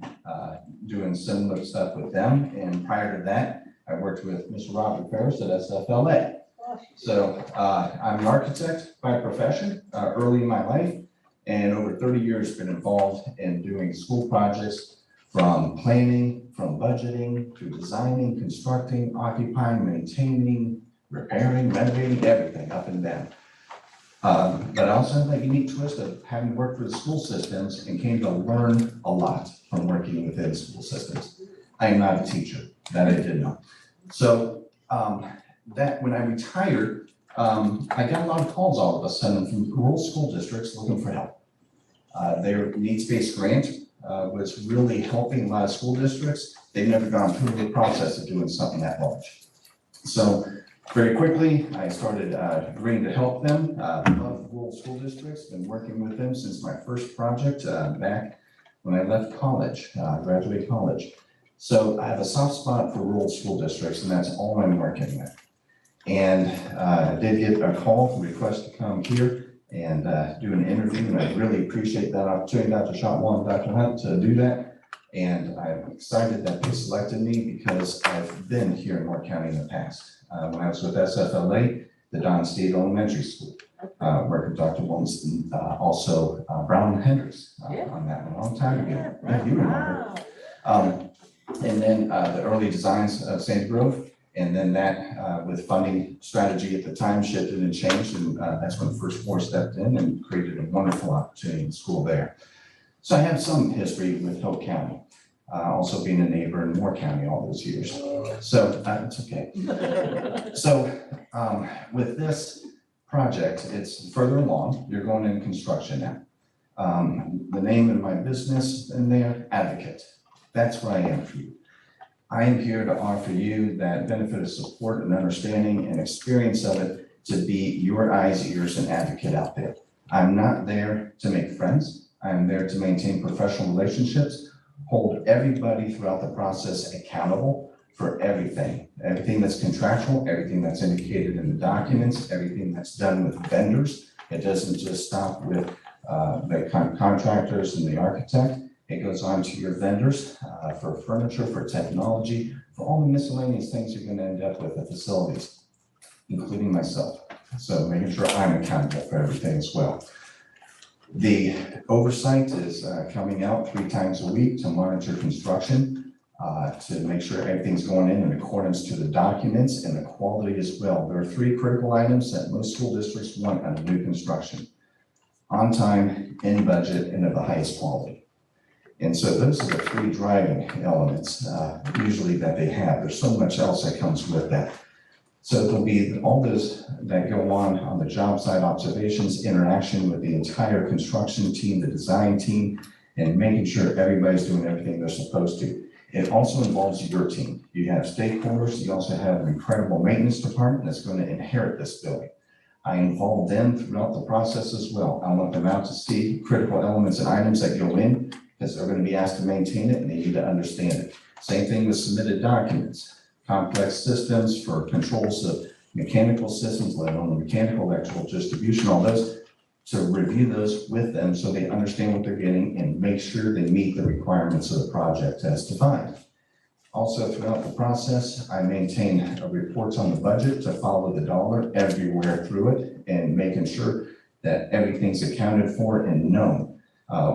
doing similar stuff with them. And prior to that, I worked with Mr. Robert Ferris at SFLA. So I'm an architect by profession, early in my life, and over 30 years been involved in doing school projects from planning, from budgeting, to designing, constructing, occupying, maintaining, repairing, renovating, everything up and down. But I also have that unique twist of having worked with school systems and came to learn a lot from working within school systems. I am not a teacher, that I did know. So that when I retired, I got a lot of calls all of a sudden from rural school districts looking for help. Their needs-based grant was really helping a lot of school districts. They've never gone through the process of doing something that large. So very quickly, I started agreeing to help them. Love rural school districts, been working with them since my first project back when I left college, graduated college. So I have a soft spot for rural school districts, and that's all I'm working with. And I did get a call, request to come here and do an interview, and I really appreciate that opportunity, Dr. Shotwell and Dr. Hunt, to do that. And I'm excited that they selected me because I've been here in Moore County in the past. When I was with SFLA, the Don State Elementary School, worked with Dr. Wilson, also Brown and Hendricks on that one a long time ago. Yeah, you remember. And then the early designs of Sand Grove, And then that, with funding strategy at the time shifted and changed, and that's when First Four stepped in and created a wonderful opportunity in the school there. So I have some history with Hope County, also being a neighbor in Moore County all those years. So it's okay. So with this project, it's further along. You're going in construction now. The name of my business in there, Advocate. That's what I am for you. I am here to offer you that benefit of support and understanding and experience of it to be your eyes, ears, and advocate out there. I'm not there to make friends. I'm there to maintain professional relationships, hold everybody throughout the process accountable for everything that's contractual, everything that's indicated in the documents, everything that's done with vendors. It doesn't just stop with the contractors and the architect. It goes on to your vendors for furniture, for technology, for all the miscellaneous things you're going to end up with at facilities, including myself. So making sure I'm accountable for everything as well. The oversight is coming out 3 times a week to monitor construction, to make sure everything's going in accordance to the documents and the quality as well. There are 3 critical items that most school districts want out of new construction: on time, in budget, and of the highest quality. And so those are the 3 driving elements usually that they have. There's so much else that comes with that. So there'll be all those that go on the job site observations, interaction with the entire construction team, the design team, and making sure everybody's doing everything they're supposed to. It also involves your team. You have stakeholders. You also have an incredible maintenance department that's going to inherit this building. I involve them throughout the process as well. I want them out to see critical elements and items that go in, because they're going to be asked to maintain it and they need to understand it. Same thing with submitted documents, complex systems for controls of mechanical systems, let alone the mechanical, electrical distribution, all those, to review those with them so they understand what they're getting and make sure they meet the requirements of the project as defined. Also, throughout the process, I maintain reports on the budget to follow the dollar everywhere through it and making sure that everything's accounted for and known.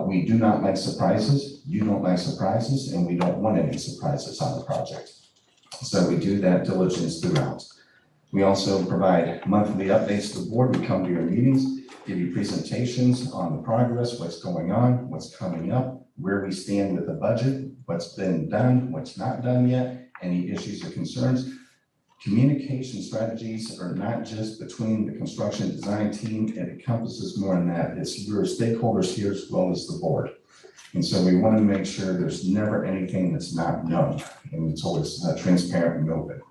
We do not like surprises, you don't like surprises, and we don't want any surprises on the project. So we do that diligence throughout. We also provide monthly updates to the board. We come to your meetings, give you presentations on the progress, what's going on, what's coming up, where we stand with the budget, what's been done, what's not done yet, any issues or concerns. Communication strategies are not just between the construction design team, it encompasses more than that. It's your stakeholders here as well as the board. And so we want to make sure there's never anything that's not known, and it's always transparent and open.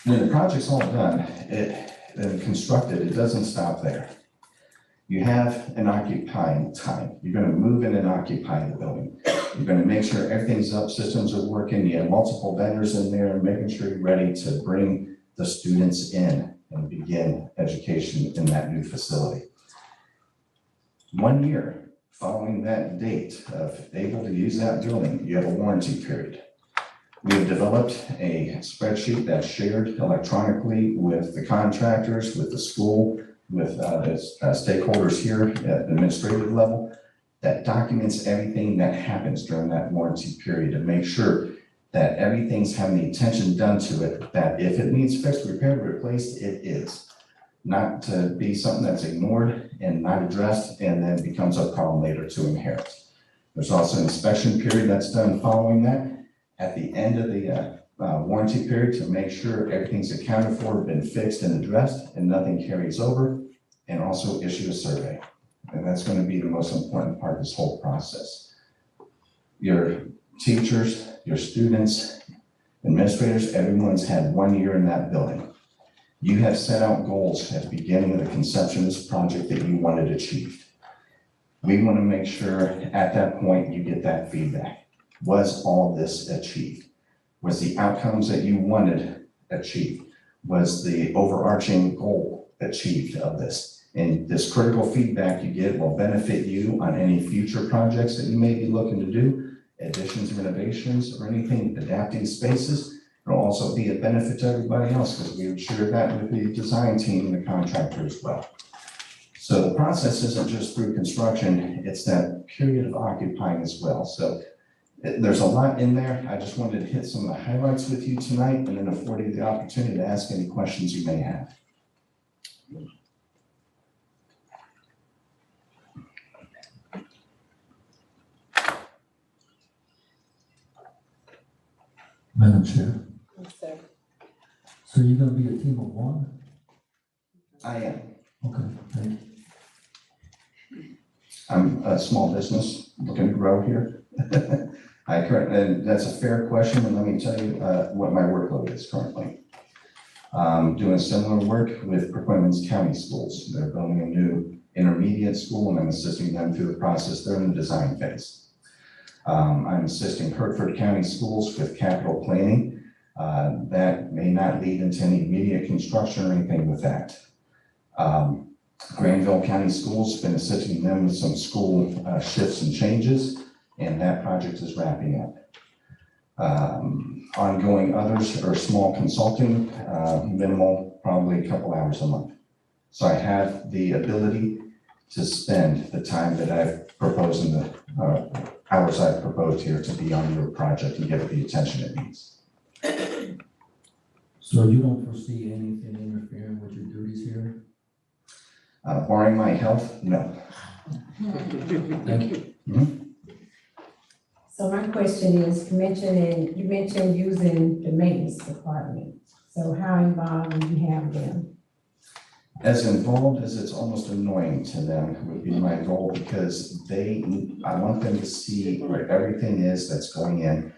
When the project's all done and constructed, it doesn't stop there. You have an occupying time. You're going to move in and occupy the building. You're going to make sure everything's up, systems are working. You have multiple vendors in there and making sure you're ready to bring the students in and begin education in that new facility. 1 year following that date of able to use that building, you have a warranty period. We have developed a spreadsheet that's shared electronically with the contractors, with the school, with the stakeholders here at the administrative level that documents everything that happens during that warranty period to make sure that everything's having the attention done to it, that if it needs fixed, repaired, replaced, it is. Not to be something that's ignored and not addressed and then becomes a problem later to inherit. There's also an inspection period that's done following that at the end of the warranty period to make sure everything's accounted for, been fixed and addressed, and nothing carries over, and also issue a survey. And that's going to be the most important part of this whole process. Your teachers, your students, administrators, everyone's had 1 year in that building. You have set out goals at the beginning of the conception of this project that you wanted achieved. We want to make sure at that point you get that feedback. Was all this achieved? Was the outcomes that you wanted achieved? Was the overarching goal achieved of this? And this critical feedback you get will benefit you on any future projects that you may be looking to do, additions, renovations, or anything, adapting spaces. It'll also be a benefit to everybody else because we would share that with the design team and the contractor as well. So the process isn't just through construction, it's that period of occupying as well. So There's a lot in there. I just wanted to hit some of the highlights with you tonight and then afford you the opportunity to ask any questions you may have. Madam Chair, Yes, sir. so you're gonna be a team of one? I am. Okay, thank you. I'm a small business looking to grow here. And that's a fair question, and let me tell you what my workload is currently. Doing similar work with Perquimans County Schools. They're building a new intermediate school, and I'm assisting them through the process. They're in the design phase. I'm assisting Hertford County Schools with capital planning. That may not lead into any immediate construction or anything with that. Granville County Schools, been assisting them with some school shifts and changes, and that project is wrapping up. Ongoing others are small consulting, minimal, probably a couple hours a month. So I have the ability to spend the time that I've proposed in the hours I've proposed here to be on your project and give it the attention it needs. So you don't foresee anything interfering with your duties here? Barring my health, no. Thank you. So my question is, you mentioned using the maintenance department. So how involved do you have them? As involved as it's almost annoying to them would be my goal, because I want them to see where everything is that's going in.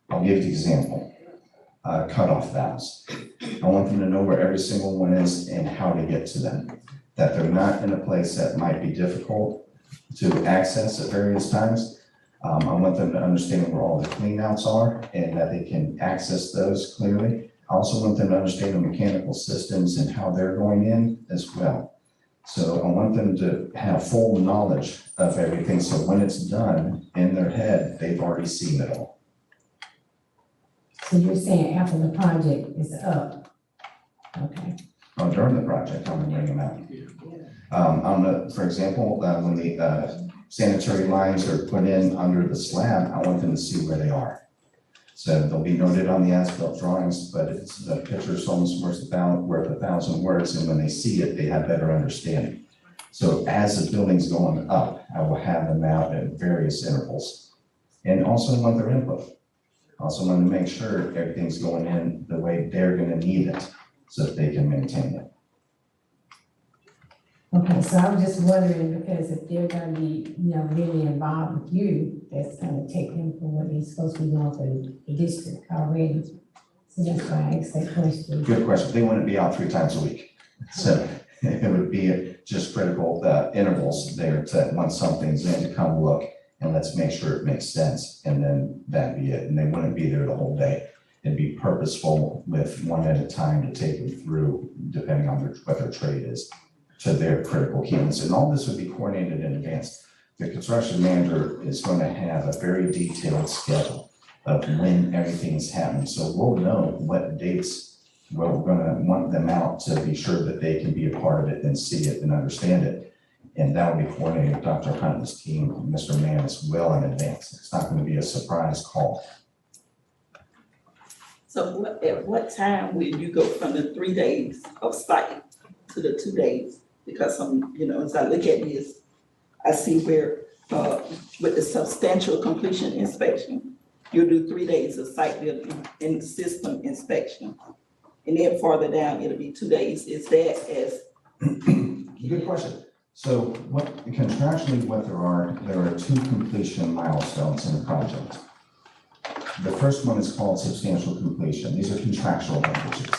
I'll give you an example, cutoff valves. I want them to know where every single one is and how to get to them. That they're not in a place that might be difficult to access at various times. I want them to understand where all the cleanouts are and that they can access those clearly. I also want them to understand the mechanical systems and how they're going in as well. So I want them to have full knowledge of everything, so when it's done in their head, they've already seen it all. So you're saying after the project is up? Okay. During the project, I'm gonna bring them out. For example, when the sanitary lines are put in under the slab, I want them to see where they are. So they'll be noted on the as-built drawings, but it's the picture's almost worth 1,000 words, and when they see it, they have better understanding. So as the building's going up, I will have them out at various intervals, and also want their input. Also want to make sure everything's going in the way they're gonna need it, so that they can maintain it. Okay, so I was just wondering, because if they're gonna be, really involved with you, that's gonna take them from what they're supposed to be doing for the district already. So that's why I asked that question. Good question. They wouldn't be out 3 times a week. So it would be just critical intervals there to, once something's in, to come look and let's make sure it makes sense, and then that'd be it. And they wouldn't be there the whole day. It'd be purposeful with one at a time to take them through, depending on what their trade is, to their critical humans. And all this would be coordinated in advance. The construction manager is going to have a very detailed schedule of when everything's happening. So we'll know what dates we're going to want them out to be sure that they can be a part of it and see it and understand it. And that will be coordinated with Dr. Hunt's team, Mr. Mann, as well in advance. It's not going to be a surprise call. So at what time will you go from the 3 days of site to the 2 days? Because as I look at this, I see where, with the substantial completion inspection, you'll do 3 days of site building and system inspection. And then farther down, it'll be 2 days. Is that as? Good question. So contractually there are 2 completion milestones in the project. The first one is called substantial completion. These are contractual languages.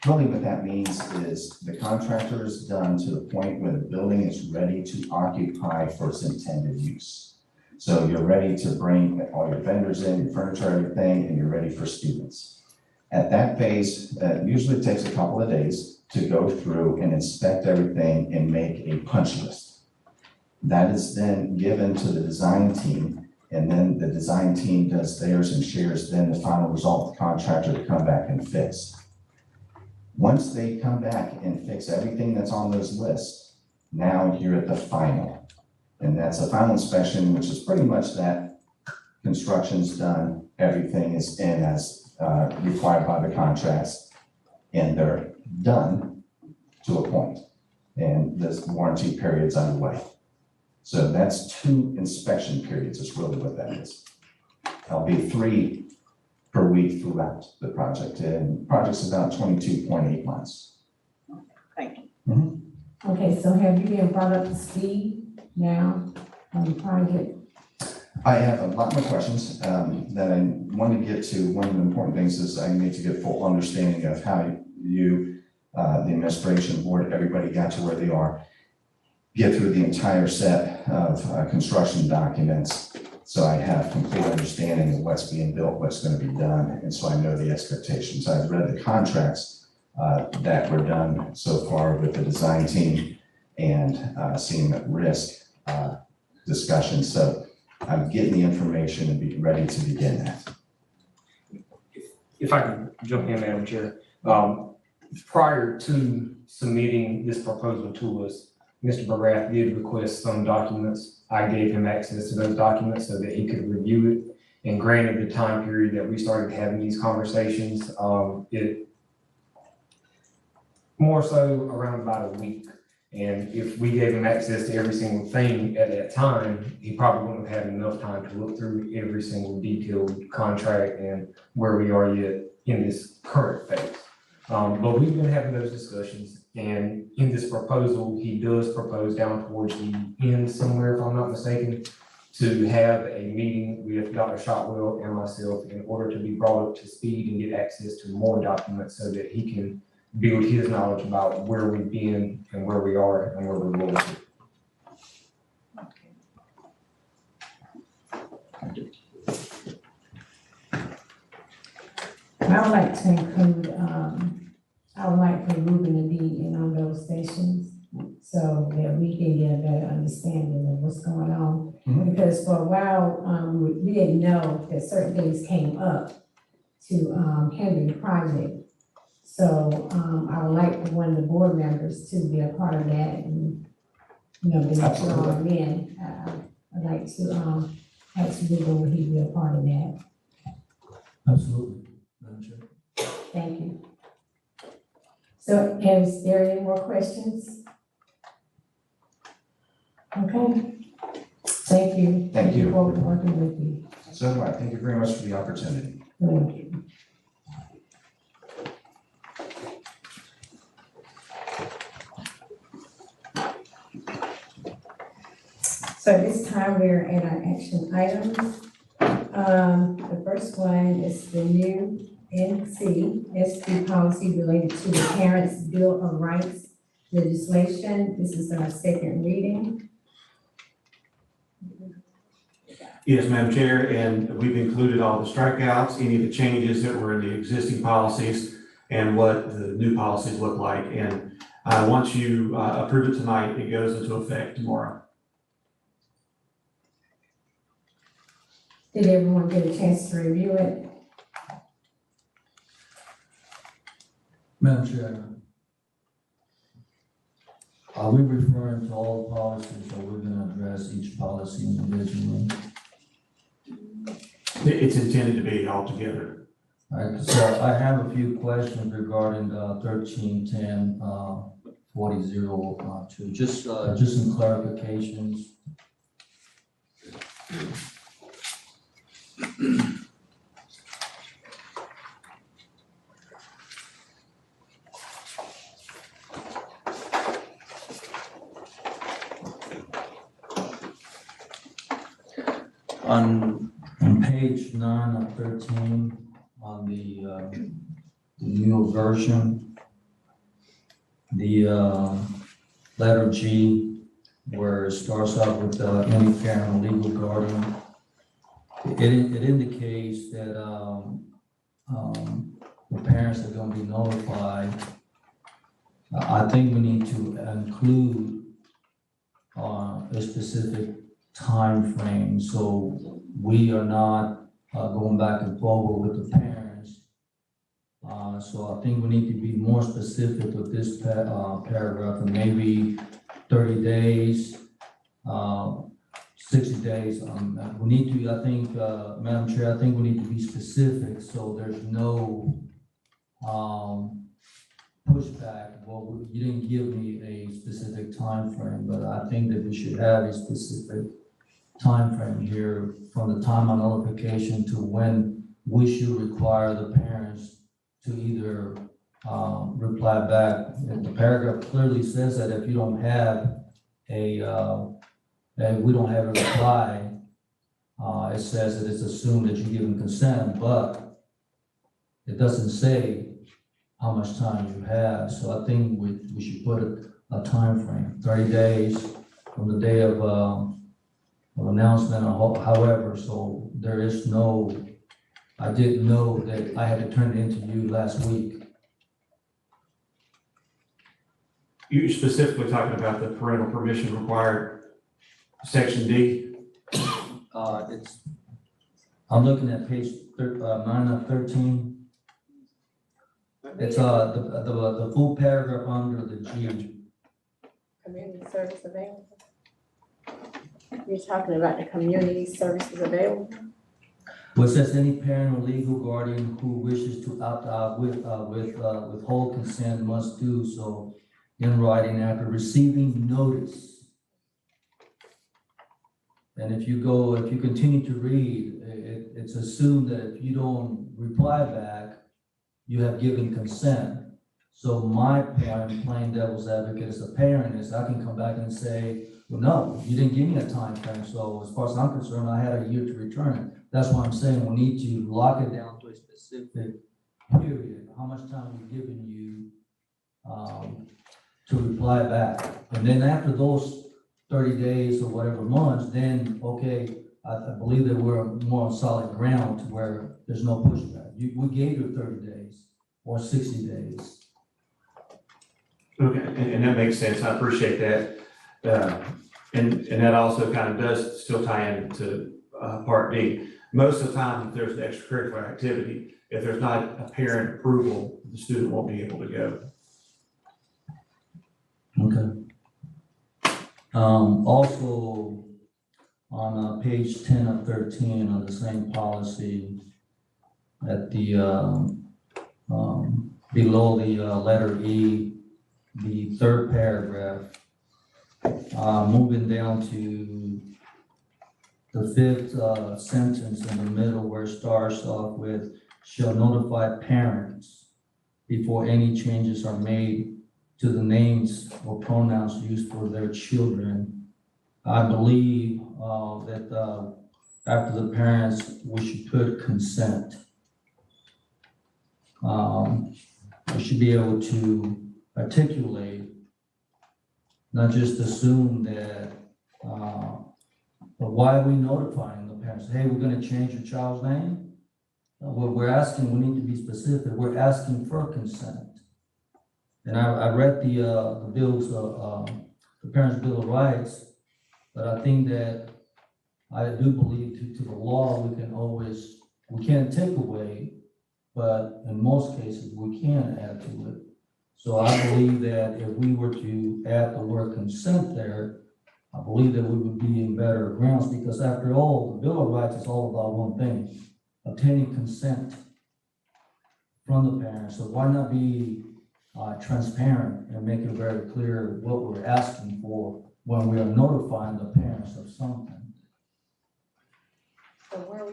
Really what that means is the contractor is done to the point where the building is ready to occupy for its intended use. So you're ready to bring all your vendors in, your furniture, everything, and you're ready for students. At that phase, usually takes a couple of days to go through and inspect everything and make a punch list. That is then given to the design team, and then the design team does theirs and shares then the final result with the contractor to come back and fix. Once they come back and fix everything that's on those lists, now you're at the final. And that's a final inspection, which is pretty much that construction's done, everything is in as required by the contracts, and they're done to a point, and this warranty period's underway. So that's 2 inspection periods is really what that is. There'll be 3 per week throughout the project, and the project's about 22.8 months. Thank you. Okay, so have you been brought up to speed now on the project? I have a lot more questions that I want to get to. One of the important things is I need to get full understanding of how you, the administration board, everybody got to where they are, get through the entire set of construction documents. So I have complete understanding of what's being built, what's going to be done, and so I know the expectations. I've read the contracts that were done so far with the design team and seeing risk discussion. So I'm getting the information and be ready to begin that. If I can jump in, Madam Chair. Prior to submitting this proposal to us, Mr. Barath did request some documents. I gave him access to those documents so that he could review it. And granted the time period that we started having these conversations, it more so around about a week. And if we gave him access to every single thing at that time, he probably wouldn't have had enough time to look through every single detailed contract and where we are yet in this current phase. But we've been having those discussions, and in this proposal, he does propose down towards the end somewhere, if I'm not mistaken, to have a meeting with Dr. Shotwell and myself in order to be brought up to speed and get access to more documents so that he can build his knowledge about where we've been and where we are and where we're going to. I would like to include, I would like for Ruben to be in on those sessions so that we can get a better understanding of what's going on. Mhm. Because for a while, we didn't know that certain things came up to hinder the project. So I would like for one of the board members to be a part of that and, you know, be drawn in. I'd like to ask Ruben, would he be a part of that? Absolutely, Madam Chair. Thank you. So is there any more questions? Okay. Thank you. Thank you. Look forward to working with you. So do I. Thank you very much for the opportunity. Thank you. So at this time, we're at our action items. The first one is the new NCSB policy related to the Parents' Bill of Rights legislation. This is our second reading. Yes, Madam Chair, and we've included all the strikeouts, any of the changes that were in the existing policies, and what the new policies look like. And once you approve it tonight, it goes into effect tomorrow. Did everyone get a chance to review it? Madam Chair, are we referring to all policies, or we're gonna address each policy individually? It's intended to be all together. All right, so I have a few questions regarding 1310 4002, just some clarifications. On page 9 of 13, on the new version, the letter G, where it starts out with any parent or legal guardian, it indicates that the parents are going to be notified. I think we need to include a specific time frame, so we are not going back and forward with the parents. So I think we need to be more specific with this paragraph, and maybe 30 days. 60 days. We need to, I think, Madam Chair, I think we need to be specific, so there's no, pushback. Well, you didn't give me a specific time frame, but I think that we should have a specific time frame here from the time of notification to when we should require the parents to either reply back. And the paragraph clearly says that if you don't have that we don't have a reply, it says that it's assumed that you're giving consent, but it doesn't say how much time you have. So I think we should put a time frame, 30 days from the day of announcement, or however. So there is no, I didn't know that I had to turn it into you last week. You're specifically talking about the parental permission required, section D? I'm looking at page 9 of 13. It's the full paragraph under the G. Community service available. You're talking about the community services available? Well, it says any parent or legal guardian who wishes to opt out with withhold consent must do so in writing after receiving notice. And if you continue to read, it's assumed that if you don't reply back, you have given consent. So my point, plain devil's advocate as a parent, is I can come back and say, well, no, you didn't give me a time frame. So as far as I'm concerned, I had a year to return it. That's why I'm saying we need to lock it down to a specific period. How much time we've given you to reply back. And then after those 30 days or whatever months, then, okay, I believe that we're more on solid ground to where there's no pushback. We gave you 30 days or 60 days. Okay, and that makes sense. I appreciate that. And that also kind of does still tie into part D. Most of the time, if there's an extracurricular activity, if there's not a parent approval, the student won't be able to go. Okay. Also, on page 10 of 13 of the same policy, at the below the letter E, the third paragraph, moving down to the fifth sentence in the middle where it starts off with shall notify parents before any changes are made to the names or pronouns used for their children. I believe that after the parents, we should put consent. We should be able to articulate, not just assume that, but why are we notifying the parents? Hey, we're gonna change your child's name? What we're asking, we need to be specific. We're asking for consent. And I read the bills, the Parents' Bill of Rights, but I think that I do believe to the law, we can't take away, but in most cases, we can add to it. So I believe that if we were to add the word consent there, I believe that we would be in better grounds, because after all, the Bill of Rights is all about one thing, obtaining consent from the parents. So why not be transparent and make it very clear what we're asking for when we are notifying the parents of something? So where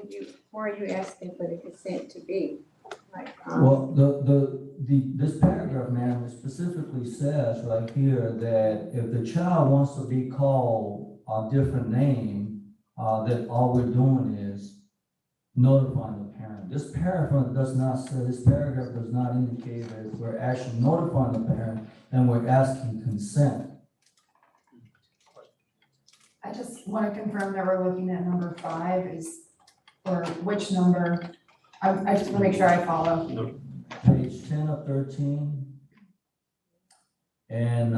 are you asking for the consent to be? Like, Well, this paragraph, ma'am, it specifically says right here that if the child wants to be called a different name, that all we're doing is notifying the parent. This paragraph does not indicate that we're actually notifying the parent and we're asking consent. I just want to confirm that we're looking at number 5 or which number? I just want to make sure I follow. Page 10 of 13. And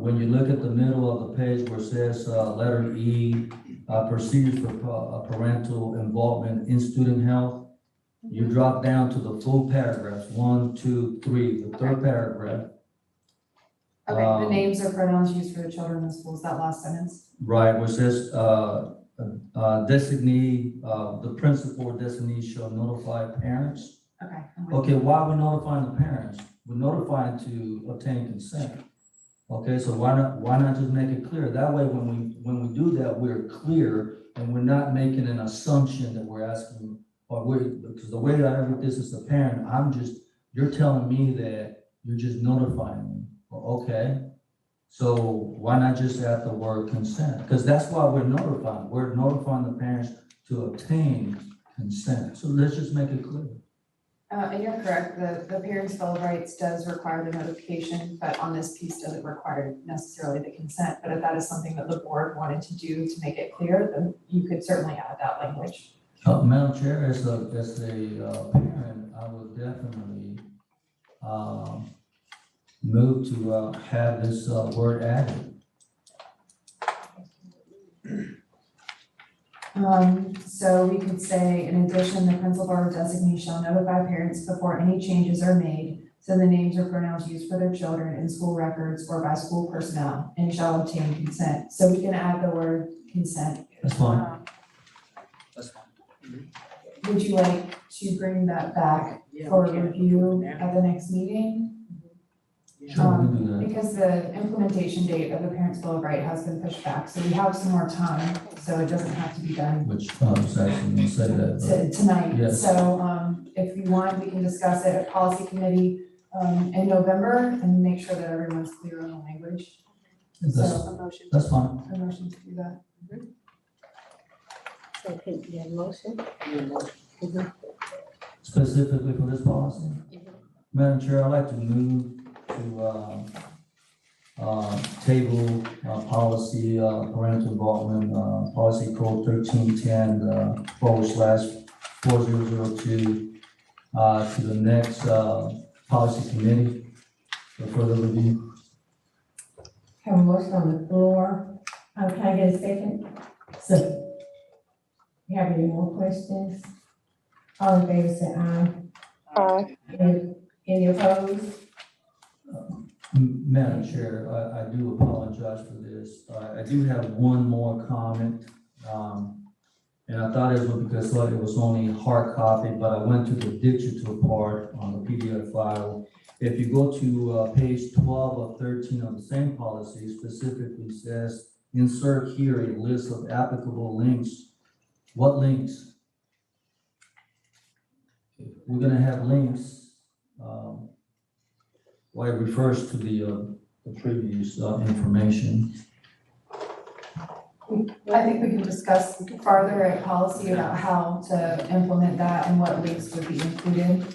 when you look at the middle of the page where it says letter E, procedures for parental involvement in student health, you drop down to the full paragraphs, 1, 2, 3, the third paragraph. Okay, the Um, names or pronouns used for the children in schools, that last sentence. Right, where it says, designee, the principal or designee shall notify parents. Okay. I'm with Okay, why are we notifying the parents? We're notifying to obtain consent. Okay, so why not just make it clear? That way, when we do that, we're clear and we're not making an assumption that we're asking, because the way that I read this as a parent, you're telling me that you're just notifying me. Well, okay, so why not just add the word consent? Because that's why we're notifying. We're notifying the parents to obtain consent. So let's just make it clear. And you're correct, the Parents' Bill of Rights does require the notification, but on this piece doesn't require necessarily the consent. But if that is something that the board wanted to do to make it clear, then you could certainly add that language. Madam Chair, as a parent, I would definitely move to have this word added. So we could say, in addition, the principal or designee shall notify parents before any changes are made, so the names or pronouns used for their children in school records or by school personnel, and shall obtain consent. So we can add the word consent. That's fine. That's fine. Would you like to bring that back Yeah, for we can. review at the next meeting? Sure, we can do that. Because the implementation date of the Parents' Bill of Rights has been pushed back, so we have some more time, so it doesn't have to be done Which I was actually gonna say that. tonight. Yes. So, if you want, we can discuss it at policy committee, in November and make sure that everyone's clear on the language. That's, So, a motion. that's fine. A motion to do that. So can you have a motion? Specifically for this policy. Madam Chair, I'd like to move to table policy parental involvement, policy code 1310 /4002 to the next policy committee for further review. Have a motion on the floor. Can I get a second? So, you have any more questions? All in favor, say aye. Aye. Any opposed? Madam Chair, I do apologize for this. I do have one more comment. And I thought it was because it was only hard copy, but I went to the digital part on the PDF file. If you go to page 12 of 13 of the same policy, specifically says, insert here a list of applicable links. What links? We're gonna have links. Well, it refers to the previous information. I think we can discuss farther at policy about how to implement that and what links would be included.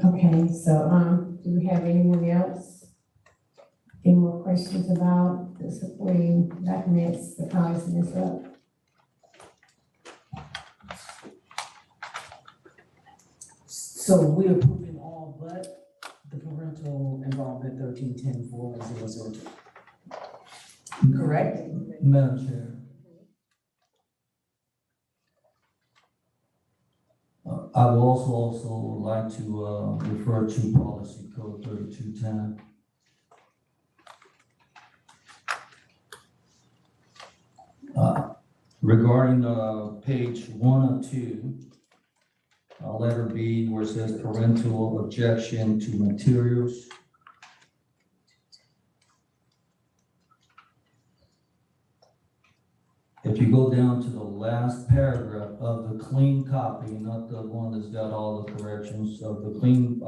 Okay, so, do we have anyone else? Any more questions about the supporting documents, the policy and stuff? So we're approving all but the parental involvement 1310-4002. Correct? Madam Chair. I will also like to refer to policy code 3210. Regarding page 1 of 2, letter B, where it says parental objection to materials. If you go down to the last paragraph of the clean copy, not the one that's got all the corrections, of the clean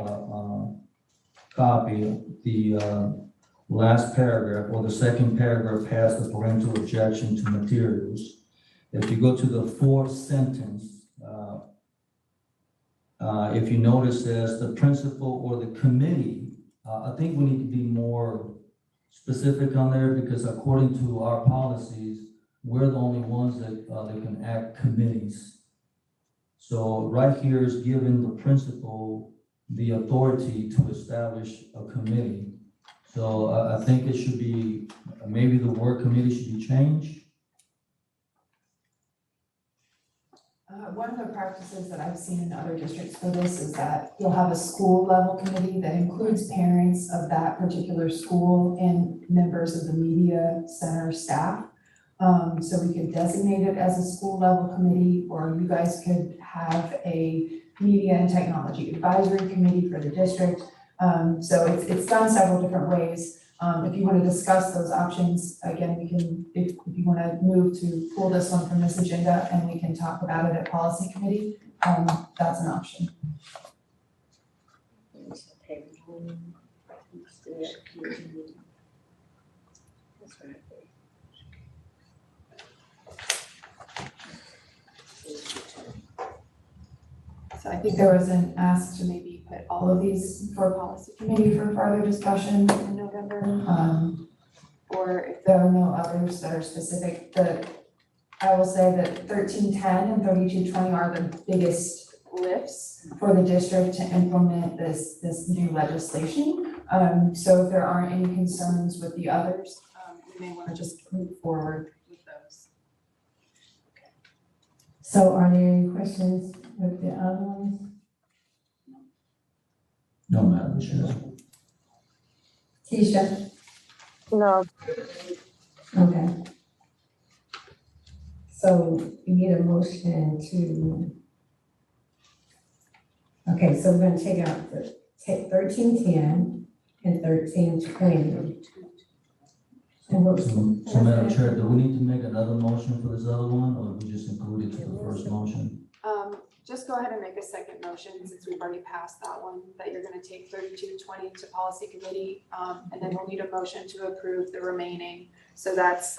copy, the last paragraph or the second paragraph has the parental objection to materials. If you go to the fourth sentence, if you notice as the principal or the committee, I think we need to be more specific on there because according to our policies, we're the only ones that can act committees. So right here is giving the principal the authority to establish a committee. So I think it should be, maybe the work committee should be changed. One of the practices that I've seen in other districts for this is that you'll have a school level committee that includes parents of that particular school and members of the media center staff. So we could designate it as a school level committee, or you guys could have a media and technology advisory committee for the district. So it's done several different ways. If you want to discuss those options, again, we can, if you want to move to pull this one from this agenda and we can talk about it at policy committee, that's an option. So I think there was an ask to maybe put all of these for policy committee for further discussion in November. Or if there are no others that are specific, I will say that 1310 and 3220 are the biggest lifts for the district to implement this new legislation. So if there aren't any concerns with the others, we may want to just move forward with those. So are there any questions with the other ones? No, Madam Chair. Tisha? No. Okay. So you need a motion to, okay, so we're gonna take out the 1310 and 1320. And what was- So Madam Chair, do we need to make another motion for this other one, or we just include it to the first motion? Just go ahead and make a second motion since we've already passed that one, that you're gonna take 3220 to policy committee. And then we'll need a motion to approve the remaining. So that's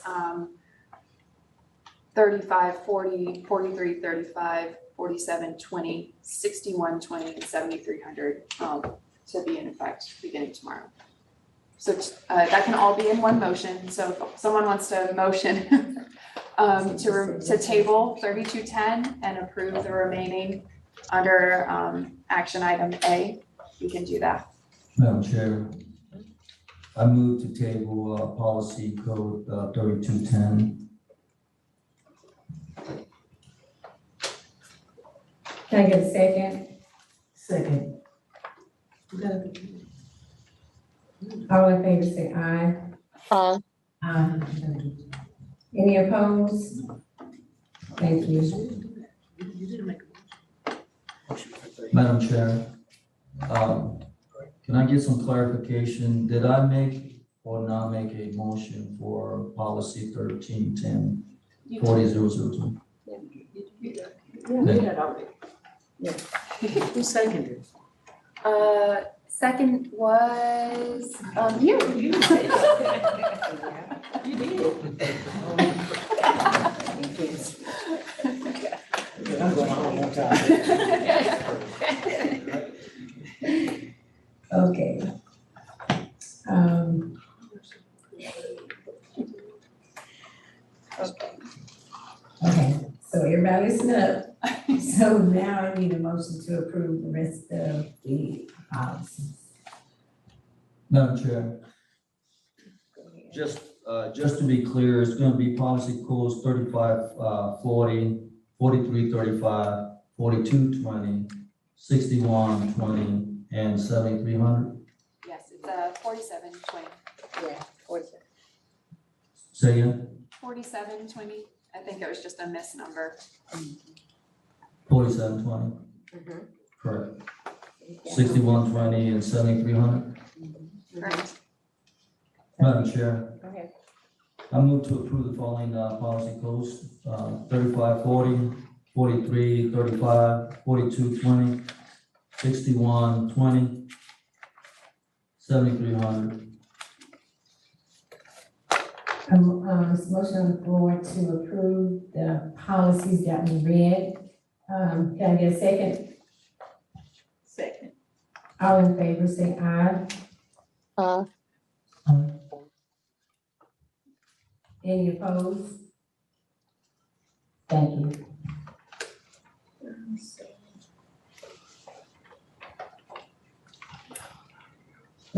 35, 40, 43, 35, 47, 20, 61, 20, and 7,300 to be in effect beginning tomorrow. So that can all be in one motion. So if someone wants to motion to table 3210 and approve the remaining under action item A, you can do that. Madam Chair, I move to table policy code 3210. Can I get a second? Second. All in favor say aye. Aye. Aye. Any opposed? Thank you. Madam Chair, can I get some clarification? Did I make or not make a motion for policy 1310 40002? Who seconded? Second was you. You did. I'm going home one time. Okay. Okay, so everybody listen up. So now I need a motion to approve the rest of the policies. Madam Chair, just to be clear, it's gonna be policy codes 3540, 4335, 4220, 6120, and 7300. Yes, it's 4720. Yeah, 47. Say again? 4720. I think it was just a misnumber. 4720, Mm-hmm. correct. 6120 and 7300. Correct. Madam Chair, Go ahead. I move to approve the following policy codes, 3540, 4335, 4220, 6120, 7300. Motion on the floor to approve the policies that we read. Can I get a second? Second. All in favor say aye. Any opposed? Thank you.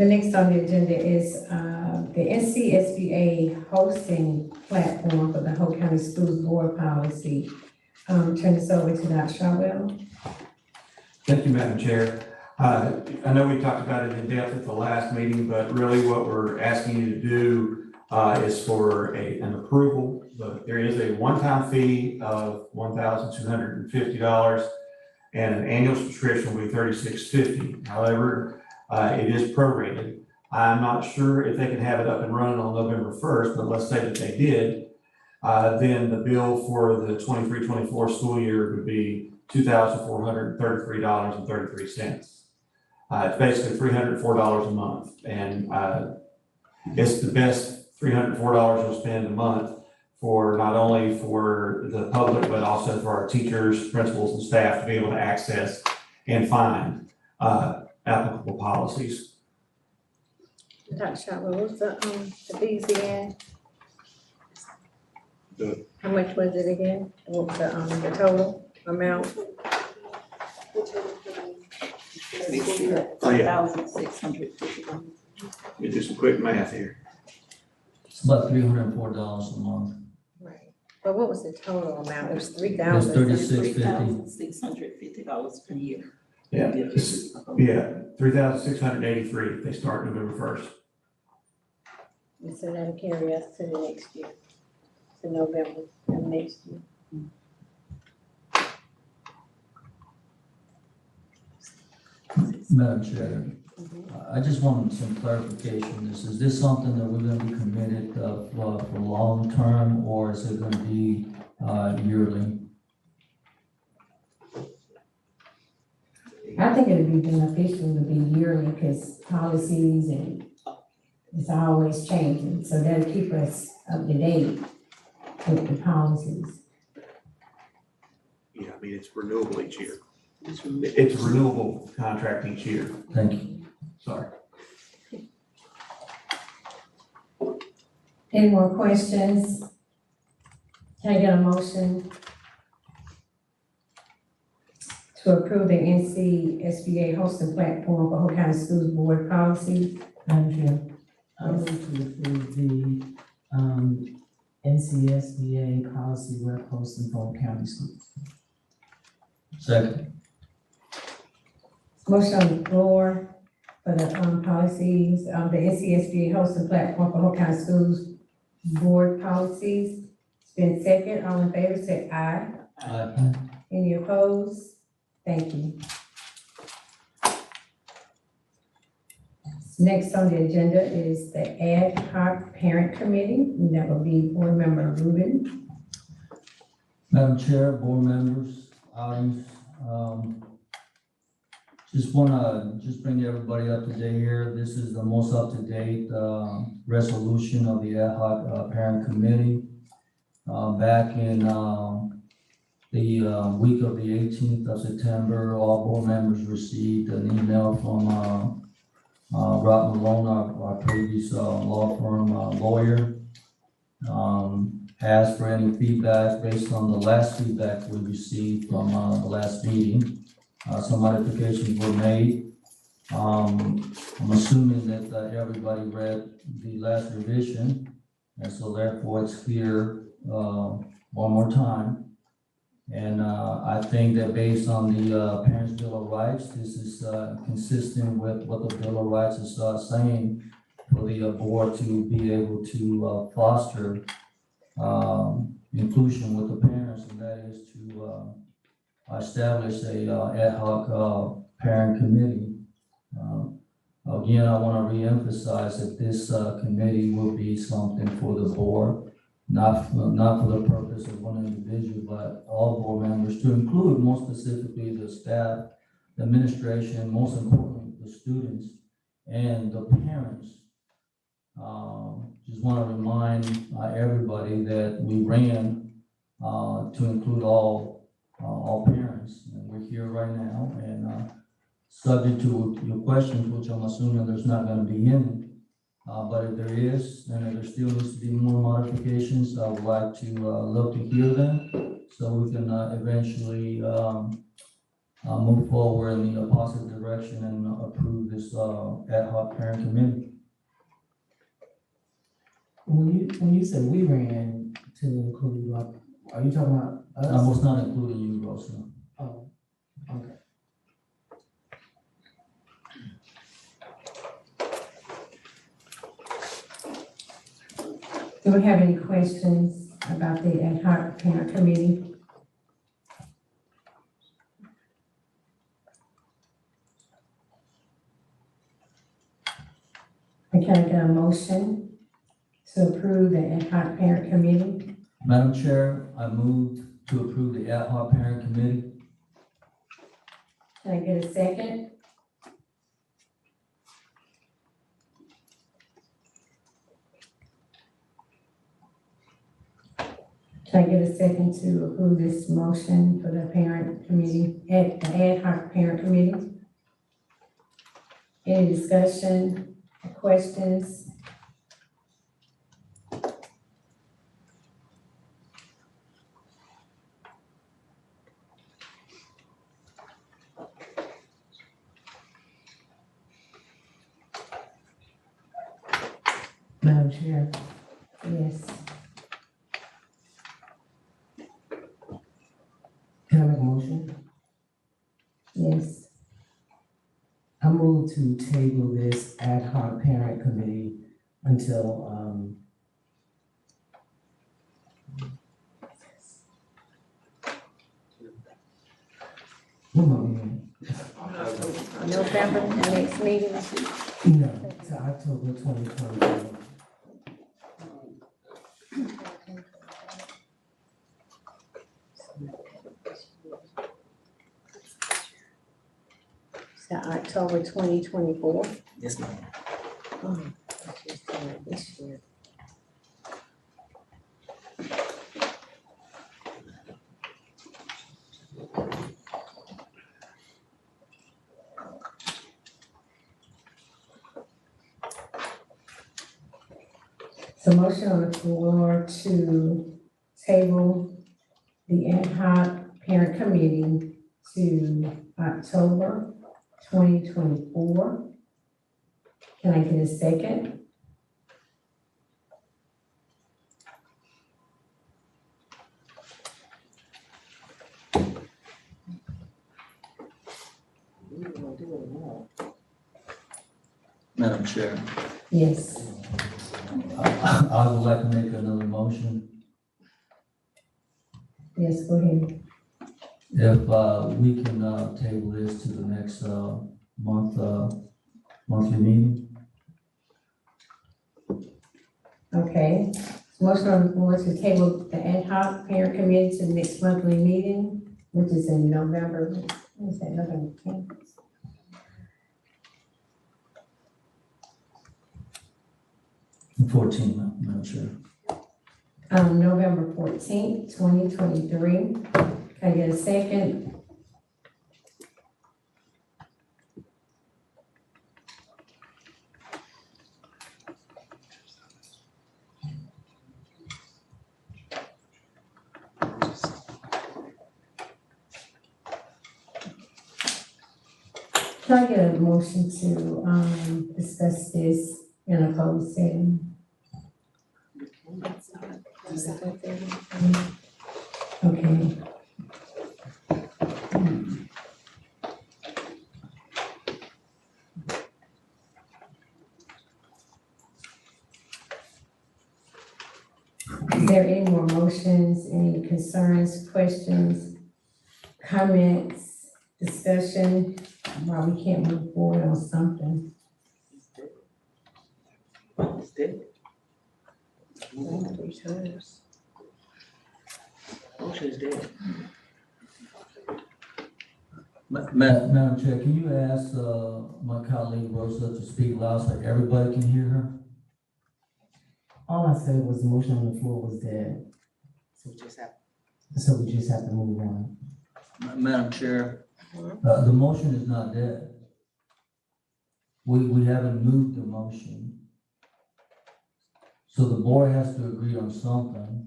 The next on the agenda is the NCSBA hosting platform for the Hope County Schools Board policy. Turn this over to Dr. Shotwell. Thank you, Madam Chair. I know we talked about it in depth at the last meeting, but really what we're asking you to do is for an approval. There is a one-time fee of $1,250 and an annual subscription will be $36.50. However, it is prorated. I'm not sure if they can have it up and running on November 1st, but let's say that they did, then the bill for the 23-24 school year would be $2,433.33. It's basically $304 a month, and it's the best $304 you'll spend a month for not only for the public, but also for our teachers, principals, and staff to be able to access and find applicable policies. Dr. Shotwell, what's the fees again? How much was it again? What was the total amount? Oh, yeah. $1,650. Let me do some quick math here. It's about $304 a month. Right. But what was the total amount? It was It's $3,000. $3,650 per year. Yeah, $3,683 if they start November 1st. And so that'll carry us to the next year, to November of next year. Madam Chair, I just wanted some clarification. Is this something that we're gonna be committed for long term, or is it gonna be yearly? I think it'd be beneficial to be yearly because policies and it's always changing. So that'll keep us up to date with the policies. Yeah, I mean, it's renewable each year. It's a renewable contract each year. Thank you. Sorry. Any more questions? Can I get a motion to approve the NCSBA hosting platform for Hope County Schools Board policy? Madam Chair, I move to approve the NCSBA policy web hosting for Hope County Schools. Second. Motion on the floor for the policies, the NCSBA hosting platform for Hope County Schools Board policies. It's been second. All in favor, say aye. Aye. Any opposed? Thank you. Next on the agenda is the ad hoc parent committee, and that will be board member Rubin. Madam Chair, board members, just wanna bring everybody up to date here. This is the most up-to-date resolution of the ad hoc parent committee. Back in the week of the 18th of September, all board members received an email from Rob Malone, our previous law firm lawyer. Asked for any feedback based on the last feedback we received from the last meeting. Some modifications were made. I'm assuming that everybody read the last revision, and so therefore it's clear one more time. And I think that based on the Parents' Bill of Rights, this is consistent with what the Bill of Rights is saying for the board to be able to foster inclusion with the parents, and that is to establish a ad hoc parent committee. Again, I want to reemphasize that this committee will be something for the board, not for the purpose of one individual, but all board members, to include more specifically the staff, the administration, most importantly, the students and the parents. Just want to remind everybody that we ran to include all parents, and we're here right now, and subject to your questions, which I'm assuming there's not going to be any, but if there is, and if there still needs to be more modifications, I would like to love to hear them, so we can eventually move forward in the positive direction and approve this, ad hoc parent committee. When you said we ran to include, like, are you talking about I us? was not including you, Rosa. Oh, okay. Do we have any questions about the ad hoc parent committee? And can I get a motion to approve the ad hoc parent committee? Madam Chair, I move to approve the ad hoc parent committee. Can I get a second? Can I get a second to approve this motion for the parent committee, the ad hoc parent committee? Any discussion, questions? Madam Chair. Yes. Can I make a motion? Yes. I move to table this ad hoc parent committee until, November, next meeting. no, to October 2024. So October 2024. Yes, ma'am. This year. So motion on the floor to table the ad hoc parent committee to October 2024. Can I get a second? Madam Chair, Yes. I would like to make another motion. Yes, go ahead. If, we can, table this to the next, monthly meeting. Okay. Motion on the floor to table the ad hoc parent committee to the next monthly meeting, which is in November. What is that, November 10th? 14, Madam Chair. November 14th, 2023. Can I get a second? Can I get a motion to, discuss this in a closed setting? Okay. Is there any more motions, any concerns, questions, comments, discussion, why we can't move forward on something? It's dead. Motion is dead. Madam Chair, can you ask, my colleague Rosa to speak loud so everybody can hear her? All I said was the motion on the floor was dead, So just have. so we just have to move on. Madam Chair, The motion is not dead. We haven't moved the motion. So the board has to agree on something.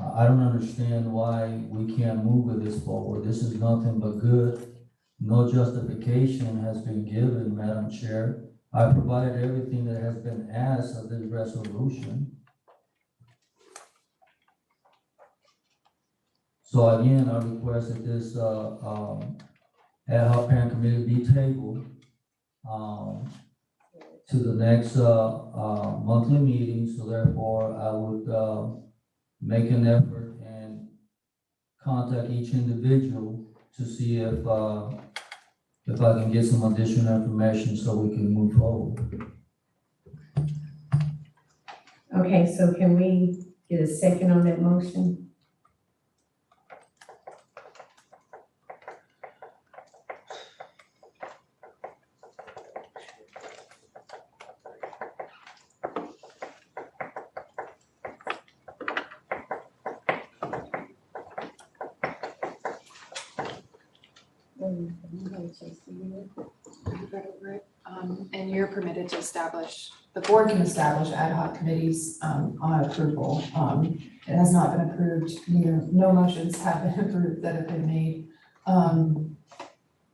I don't understand why we can't move with this forward. This is nothing but good. No justification has been given, Madam Chair. I provided everything that has been asked of this resolution. So again, I request that this, ad hoc parent committee be tabled, to the next, monthly meeting. So therefore, I would, make an effort and contact each individual to see if I can get some additional information so we can move forward. Okay, so can we get a second on that motion? And you're permitted to establish, The board can establish ad hoc committees on approval. It has not been approved, no motions have been approved that have been made.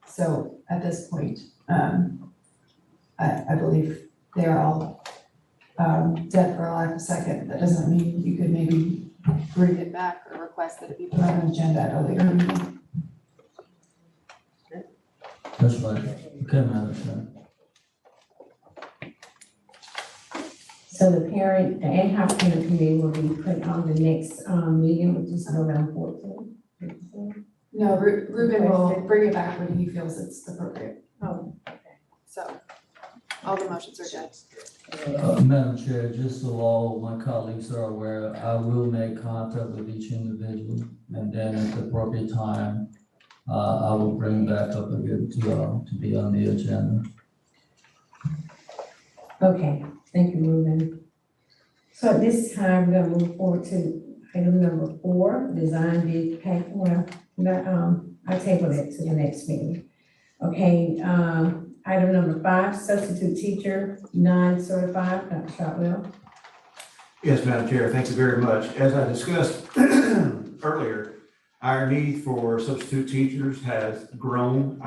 So at this point, I believe they are all dead for a lack of second. That doesn't mean you could maybe bring it back or request that it be put on an agenda at a later meeting. That's right. Okay, Madam Chair. So the ad hoc parent committee will be put on the next, meeting, which is November 14th. No, Ruben will bring it back when he feels it's appropriate. Oh, So all the motions are dead. Madam Chair, just so all my colleagues are aware, I will make contact with each individual, and then at the appropriate time, I will bring back up again to be on the agenda. okay, thank you, Ruben. So at this time, we're gonna move forward to item number 4, design bid pay. Well, I table it to the next meeting. Okay, item number 5, substitute teacher, non-certified, Dr. Shotwell. Yes, Madam Chair, thank you very much. As I discussed earlier, our need for substitute teachers has grown,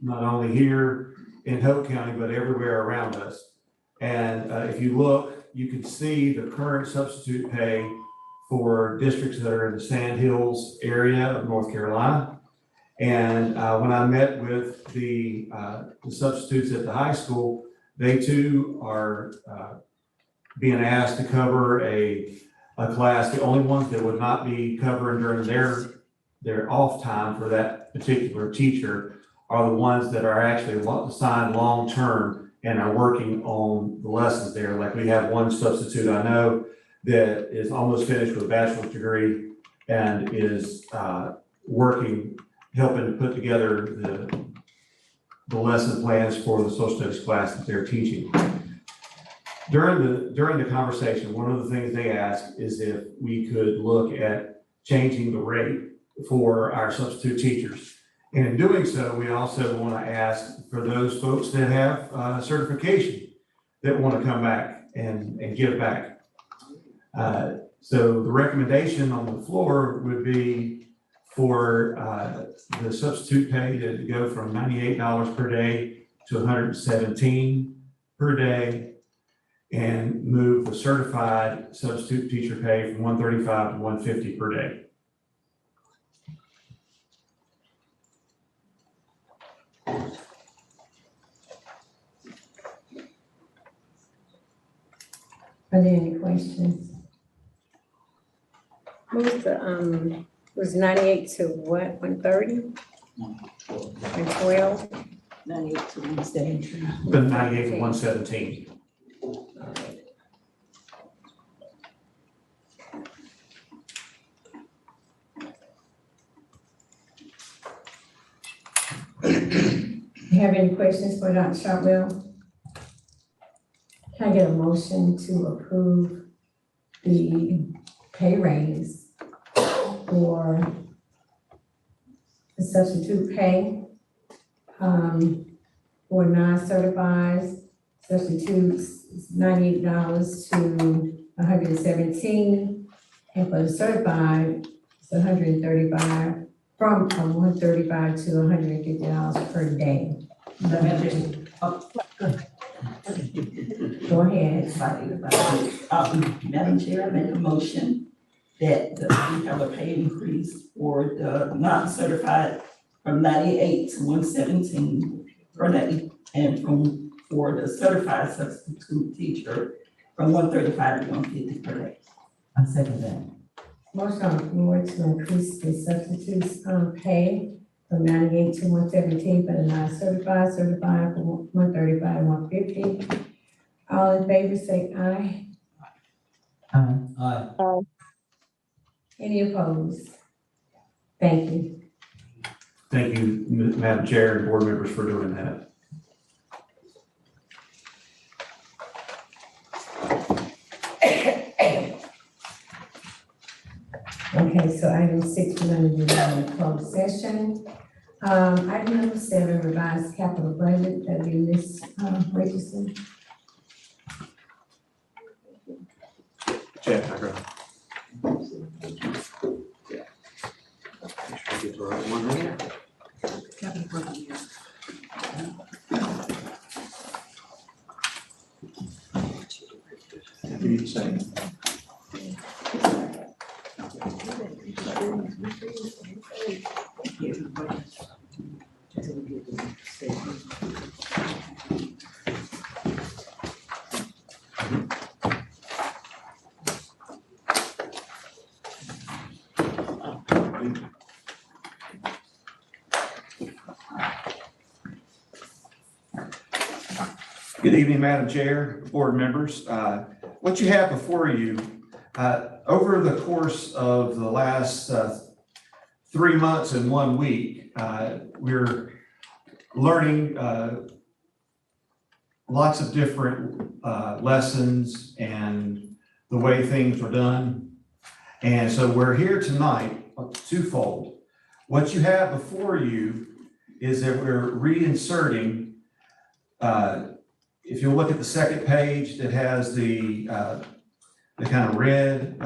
not only here in Hope County, but everywhere around us. And if you look, you can see the current substitute pay for districts that are in the Sand Hills area of North Carolina. And when I met with the substitutes at the high school, they too are being asked to cover a class. The only ones that would not be covering during their off time for that particular teacher are the ones that are actually assigned long-term and are working on the lessons there. Like we have one substitute I know that is almost finished with a bachelor's degree and is working, helping to put together the lesson plans for the social studies class that they're teaching. During the conversation, one of the things they asked is if we could look at changing the rate for our substitute teachers. And in doing so, we also want to ask for those folks that have certification that want to come back and give back. So the recommendation on the floor would be for the substitute pay to go from $98 per day to $117 per day, and move the certified substitute teacher pay from $135 to $150 per day. Are there any questions? Who's the, was 98 to what, 130? And 12? 98 to 117. The 98 to 117. You have any questions for Dr. Shotwell? Can I get a motion to approve the pay raise for the substitute pay for non-certified substitutes, $98 to $117, And for the certified, it's $135, from $135 to $150 per day. Go ahead. Madam Chair, I make a motion that we have a pay increase for the non-certified from 98 to 117 per day, and for the certified substitute teacher from 135 to 150 per day. I second that. Motion on the floor to increase the substitutes pay from 98 to 117 for the non-certified, certified for 135 and 150. All in favor say aye. Aye. Any opposed? Thank you. Thank you, Madam Chair and board members for doing that. Okay, so item 6, we're gonna do that in closed session. Item number 7, revised capital budget, that'll be Ms. Richardson. Jeff, I go. Get the right one here. You say. Good evening, Madam Chair, board members. What you have before you, over the course of the last 3 months and 1 week, we're learning lots of different lessons and the way things are done. And so we're here tonight twofold. What you have before you is that we're reinserting if you look at the second page that has the kind of red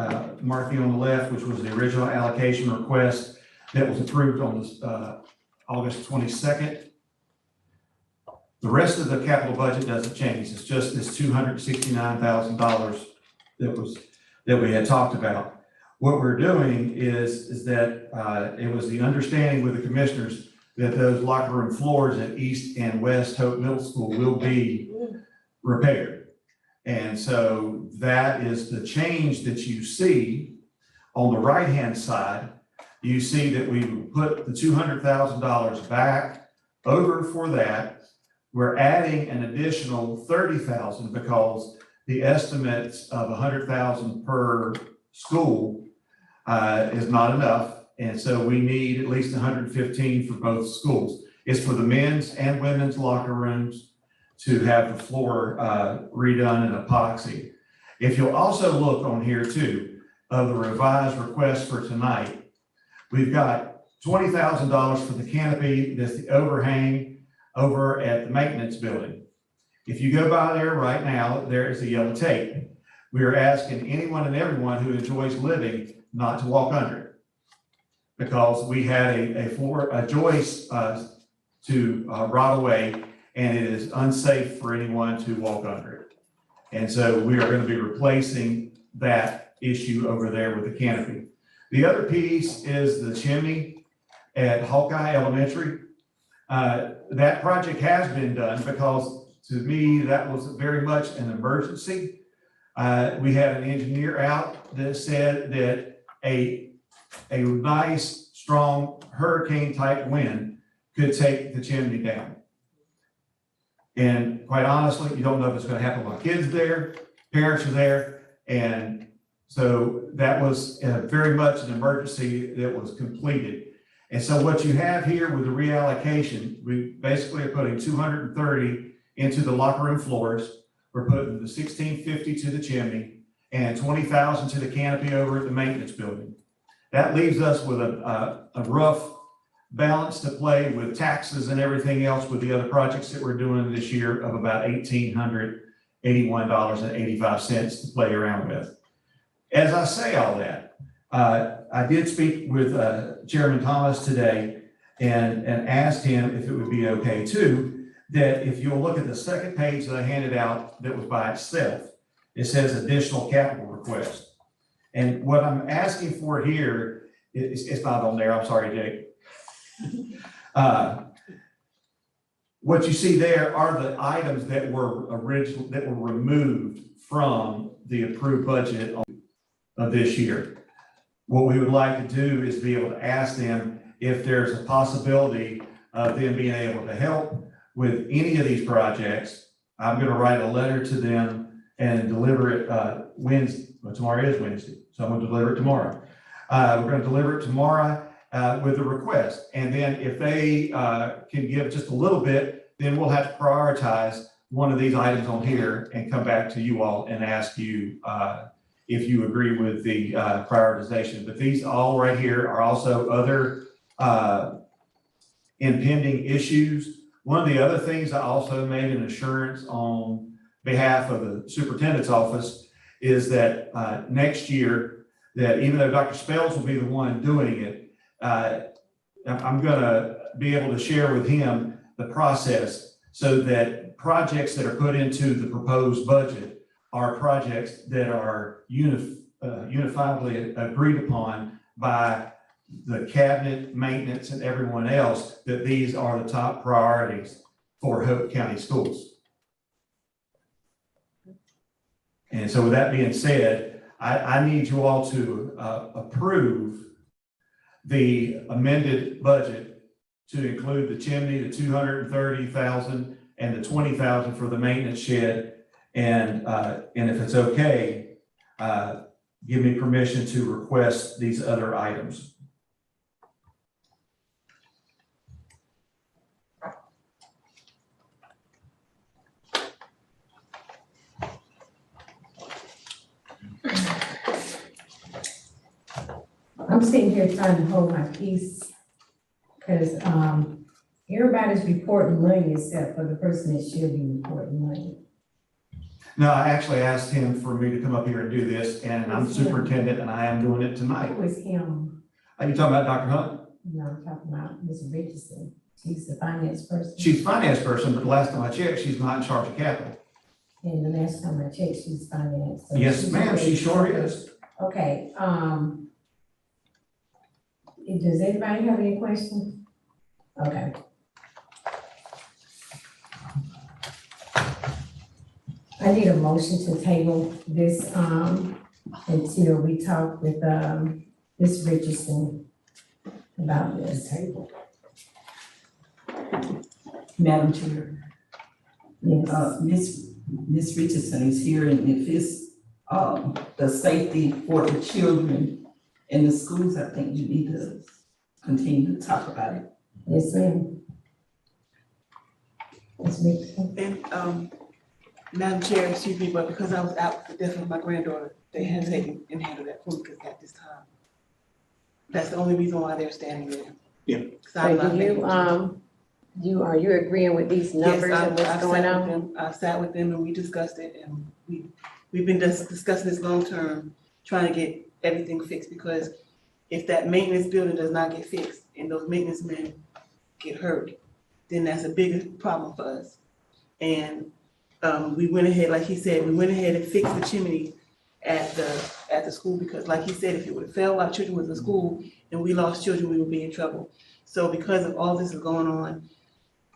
marking on the left, which was the original allocation request that was approved on this, August 22nd. The rest of the capital budget doesn't change. It's just this $269,000 that we had talked about. What we're doing is that it was the understanding with the commissioners that those locker room floors at East and West Hope Middle School will be repaired. And so that is the change that you see on the right-hand side. You see that we put the $200,000 back over for that. We're adding an additional $30,000 because the estimates of $100,000 per school is not enough. And so we need at least 115 for both schools. It's for the men's and women's locker rooms to have the floor redone and epoxy. If you'll also look on here too, of the revised request for tonight, we've got $20,000 for the canopy, that's the overhang over at the maintenance building. If you go by there right now, there is a yellow tape. We are asking anyone and everyone who enjoys living not to walk under it, because we had a joist to rot away, and it is unsafe for anyone to walk under it. And so we are going to be replacing that issue over there with the canopy. The other piece is the chimney at Hawkeye Elementary. That project has been done because, to me, that was very much an emergency. We had an engineer out that said that a nice, strong hurricane-type wind could take the chimney down. And quite honestly, you don't know if it's going to happen while kids are there, parents are there, and so that was very much an emergency that was completed. And so what you have here with the reallocation, we basically are putting 230 into the locker room floors. We're putting the 1,650 to the chimney and 20,000 to the canopy over at the maintenance building. That leaves us with a rough balance to play with taxes and everything else with the other projects that we're doing this year of about $1,881.85 to play around with. As I say all that, I did speak with Chairman Thomas today and asked him if it would be okay too, that if you'll look at the second page that I handed out that was by itself, it says additional capital request. And what I'm asking for here, it's not on there, I'm sorry, Jake. What you see there are the items that were removed from the approved budget of this year. What we would like to do is be able to ask them if there's a possibility of them being able to help with any of these projects. I'm gonna write a letter to them and deliver it Wednesday. Well, tomorrow is Wednesday, so I'm gonna deliver it tomorrow. We're gonna deliver it tomorrow with a request. And then if they can give just a little bit, then we'll have to prioritize one of these items on here and come back to you all and ask you if you agree with the prioritization. But these all right here are also other impending issues. One of the other things I also made an assurance on behalf of the superintendent's office is that next year, that even though Dr. Spells will be the one doing it, I'm gonna be able to share with him the process so that projects that are put into the proposed budget are projects that are unifiably agreed upon by the cabinet, maintenance, and everyone else, that these are the top priorities for Hope County Schools. And so with that being said, I need you all to approve the amended budget to include the chimney, the 230,000 and the 20,000 for the maintenance shed. And if it's okay, give me permission to request these other items. I'm sitting here trying to hold my peace because everybody's reporting money except for the person that should be reporting money. No, I actually asked him for me to come up here and do this, and I'm superintendent and I am doing it tonight. Who is him? Are you talking about Dr. Hunt? No, I'm talking about Ms. Richardson. She's the finance person. She's finance person, but the last time I checked, she's not in charge of capital. And the last time I checked, she's finance. So Yes, she's ma'am, okay. she sure is. Okay, does anybody have any questions? Okay. I need a motion to table this, until we talk with, Ms. Richardson about this. Table. Madam Chair, Yes. Ms. Richardson is here, and if it's the safety for the children in the schools, I think you need to continue to talk about it. Yes, ma'am. Ms. Richardson. And, Madam Chair, excuse me, but because I was out with the death of my granddaughter, they had taken and handled that for me at this time. That's the only reason why they're standing there. Yeah. So are you agreeing with these numbers and what's going on? I sat with them and we discussed it, and we've been discussing this long term, trying to get everything fixed, because if that maintenance building does not get fixed and those maintenance men get hurt, then that's a bigger problem for us. And we went ahead, like he said, we went ahead and fixed the chimney at the school, because like he said, if it would have failed, our children was in school and we lost children, we would be in trouble. So because of all this is going on,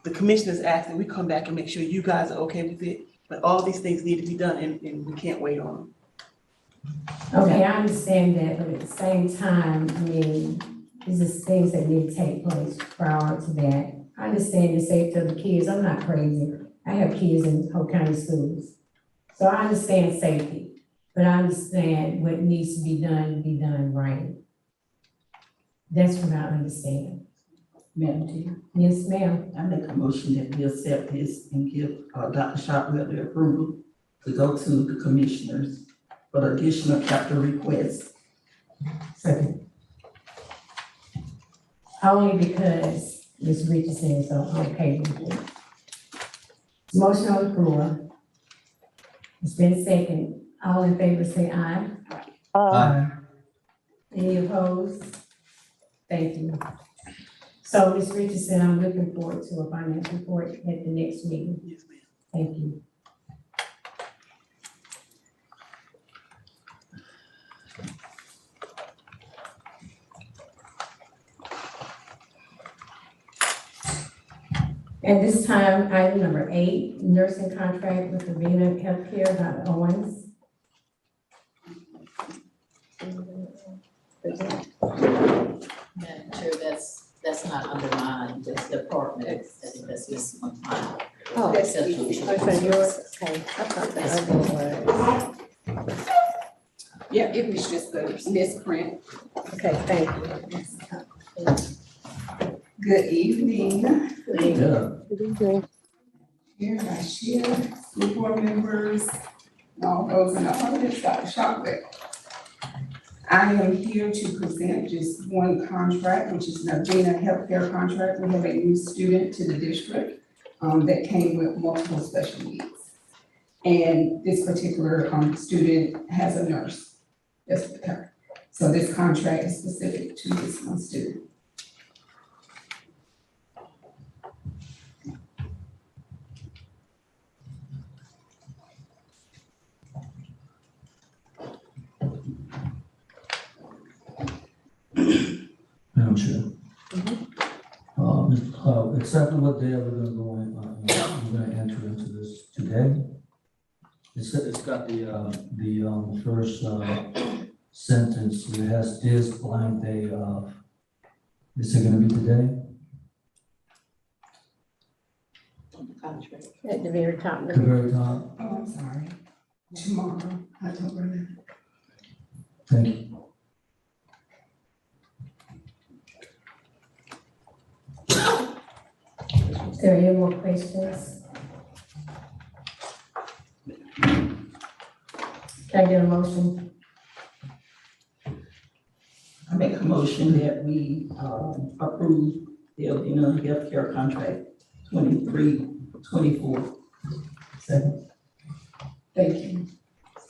the commissioners asked that we come back and make sure you guys are okay with it, but all these things need to be done and we can't wait on them. Okay, I understand that, but at the same time, I mean, these are things that need to take place prior to that. I understand the safety of the kids. I'm not crazy. I have kids in Hope County schools. So I understand safety, but I understand what needs to be done right. That's what I understand. Madam Chair, Yes, ma'am. I make a motion that we accept this and give Dr. Shotwell the approval to go to the commissioners for the additional capital requests. Second. Only because Ms. Richardson is okay with it. Motion on the floor. It's been second. All in favor say aye. Aye. Any opposed? Thank you. So, Ms. Richardson, I'm looking forward to a finance report at the next meeting. Yes, ma'am. Thank you. At this time, item number 8, nursing contract with Avena Healthcare, Dr. Owens. Madam Chair, that's not under my department, I think that's just on my. Oh, that's exceptional yours. Okay, I thought the other was. Yeah, it was just a misprint. Okay, thank you. Good evening. Yeah. Here, vice chair, school board members, and all those in the audience, Dr. Shockley. I am here to present just one contract, which is an Avena healthcare contract. We have a new student to the district that came with multiple special needs. And this particular student has a nurse that's with her. So this contract is specific to this one student. Madam Chair. Exactly what day are we gonna go in, we're gonna enter into this today? It's got the first, sentence, it has this blank day of, is it gonna be today? Contract. At the very top. The very top? Oh, I'm sorry. Tomorrow, October 11th. Thank you. Is there any more questions? Can I get a motion? I make a motion that we approve the Avena healthcare contract 23-24. Second. Thank you.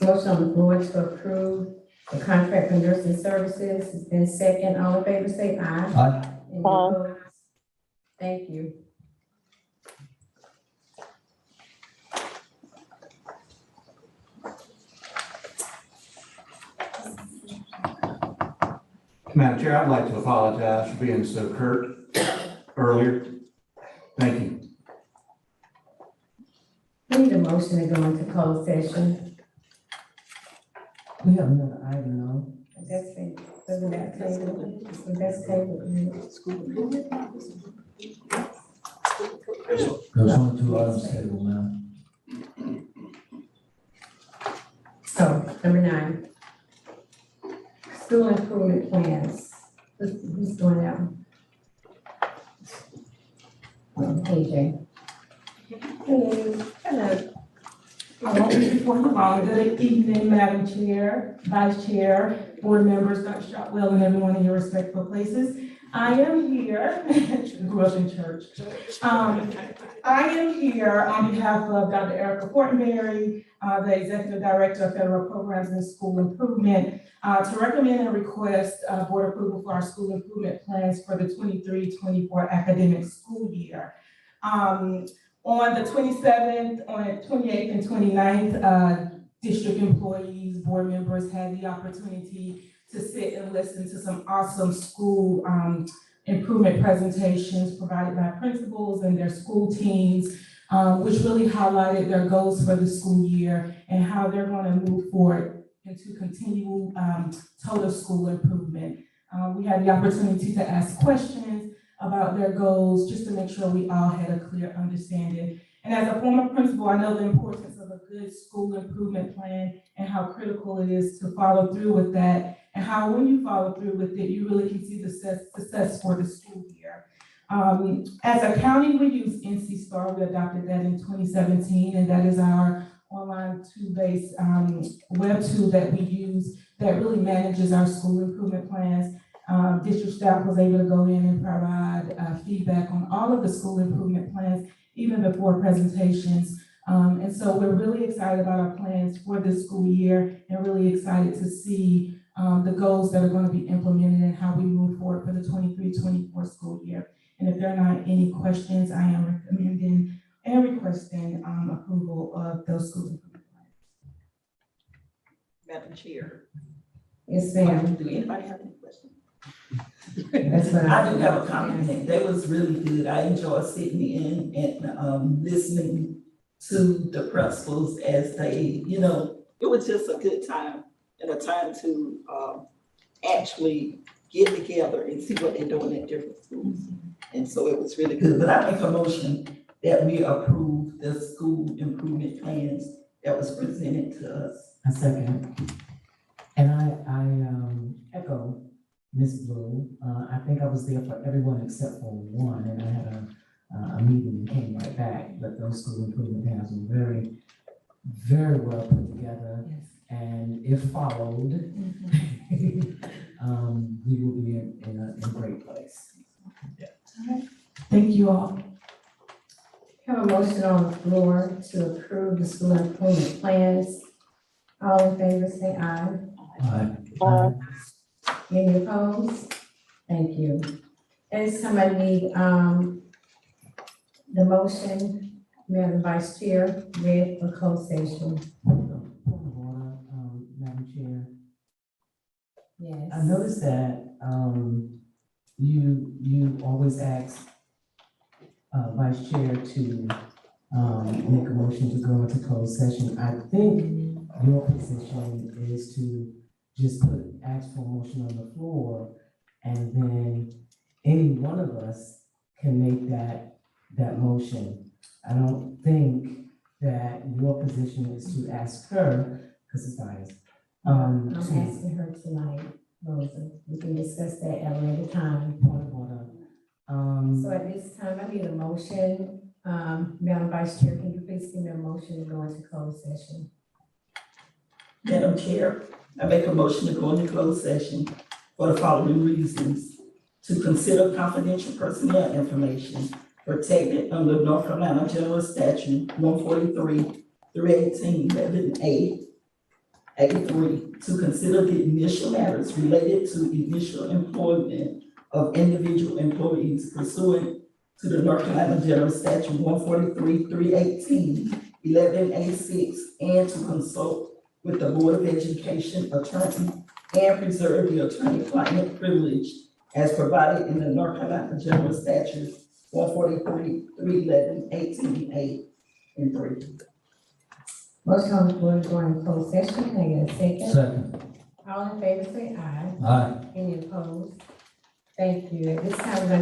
Motion on the floor to approve the contract for nursing services. It's been second. All in favor, say aye. Aye. Any opposed? Thank you. Madam Chair, I'd like to apologize for being so curt earlier. Thank you. We need a motion to go into closed session. We have another item, no? That's it. Doesn't that table? That's table. There's only 2 items table, ma'am. So, number 9. School improvement plans. Who's doing that one? AJ. Before you all, good evening, Madam Chair, Vice Chair, board members, Dr. Shotwell, and everyone in your respectful places. I am here, grew up in church. I am here on behalf of Dr. Erica Fortenberry, the Executive Director of Federal Programs and School Improvement, to recommend and request board approval for our school improvement plans for the 23-24 academic school year. On the 27th, on the 28th and 29th, district employees, board members had the opportunity to sit and listen to some awesome school improvement presentations provided by principals and their school teams, which really highlighted their goals for the school year and how they're going to move forward into continual total school improvement. We had the opportunity to ask questions about their goals, just to make sure we all had a clear understanding. And as a former principal, I know the importance of a good school improvement plan and how critical it is to follow through with that, and how when you follow through with it, you really can see the success for the school year. As a county, we use NC Star. We adopted that in 2017, and that is our online tool-based web tool that we use that really manages our school improvement plans. District staff was able to go in and provide feedback on all of the school improvement plans, even before presentations. And so we're really excited about our plans for this school year and really excited to see the goals that are going to be implemented and how we move forward for the 23-24 school year. And if there are not any questions, I am recommending and requesting approval of those school improvement plans. Madam Chair. Yes, ma'am. Do anybody have any questions? That's what I do have a comment. That was really good. I enjoyed sitting in and listening to the principals as they, It was just a good time and a time to actually get together and see what they're doing at different schools. And so it was really good. But I make a motion that we approve the school improvement plans that was presented to us. A second. And I echo Ms. Blue. I think I was there for everyone except for one, and I had a meeting and came right back. But those school improvement plans were very, very well put together. And if followed, we will be in a great place. Thank you all. Have a motion on the floor to approve the school improvement plans. All in favor, say aye. Aye. Any opposed? Thank you. At this time, I need, the motion, Madam Vice Chair, read for closed session. Point of order, Madam Chair. Yes. I noticed that, you always ask, Vice Chair to, make a motion to go into closed session. I think your position is to just ask for a motion on the floor, and then any one of us can make that motion. I don't think that your position is to ask her, because it's biased. I'm asking her tonight, Rosa. We can discuss that at a later time. Point of order. So at this time, I need a motion. Madam Vice Chair, can you please give me a motion to go into closed session? Madam Chair, I make a motion to go into closed session for the following reasons. To consider confidential personnel information protected under North Carolina General Statute 143-318-11A. A3, to consider the initial matters related to initial employment of individual employees pursuant to the North Carolina General Statute 143-318-11A6, and to consult with the Board of Education attorney and preserve the attorney-client privilege as provided in the North Carolina General Statute 143-311-18A and 3. Motion on the floor to go into closed session. Can I get a second? Second. All in favor, say aye. Aye. Any opposed? Thank you. At this time, we're going to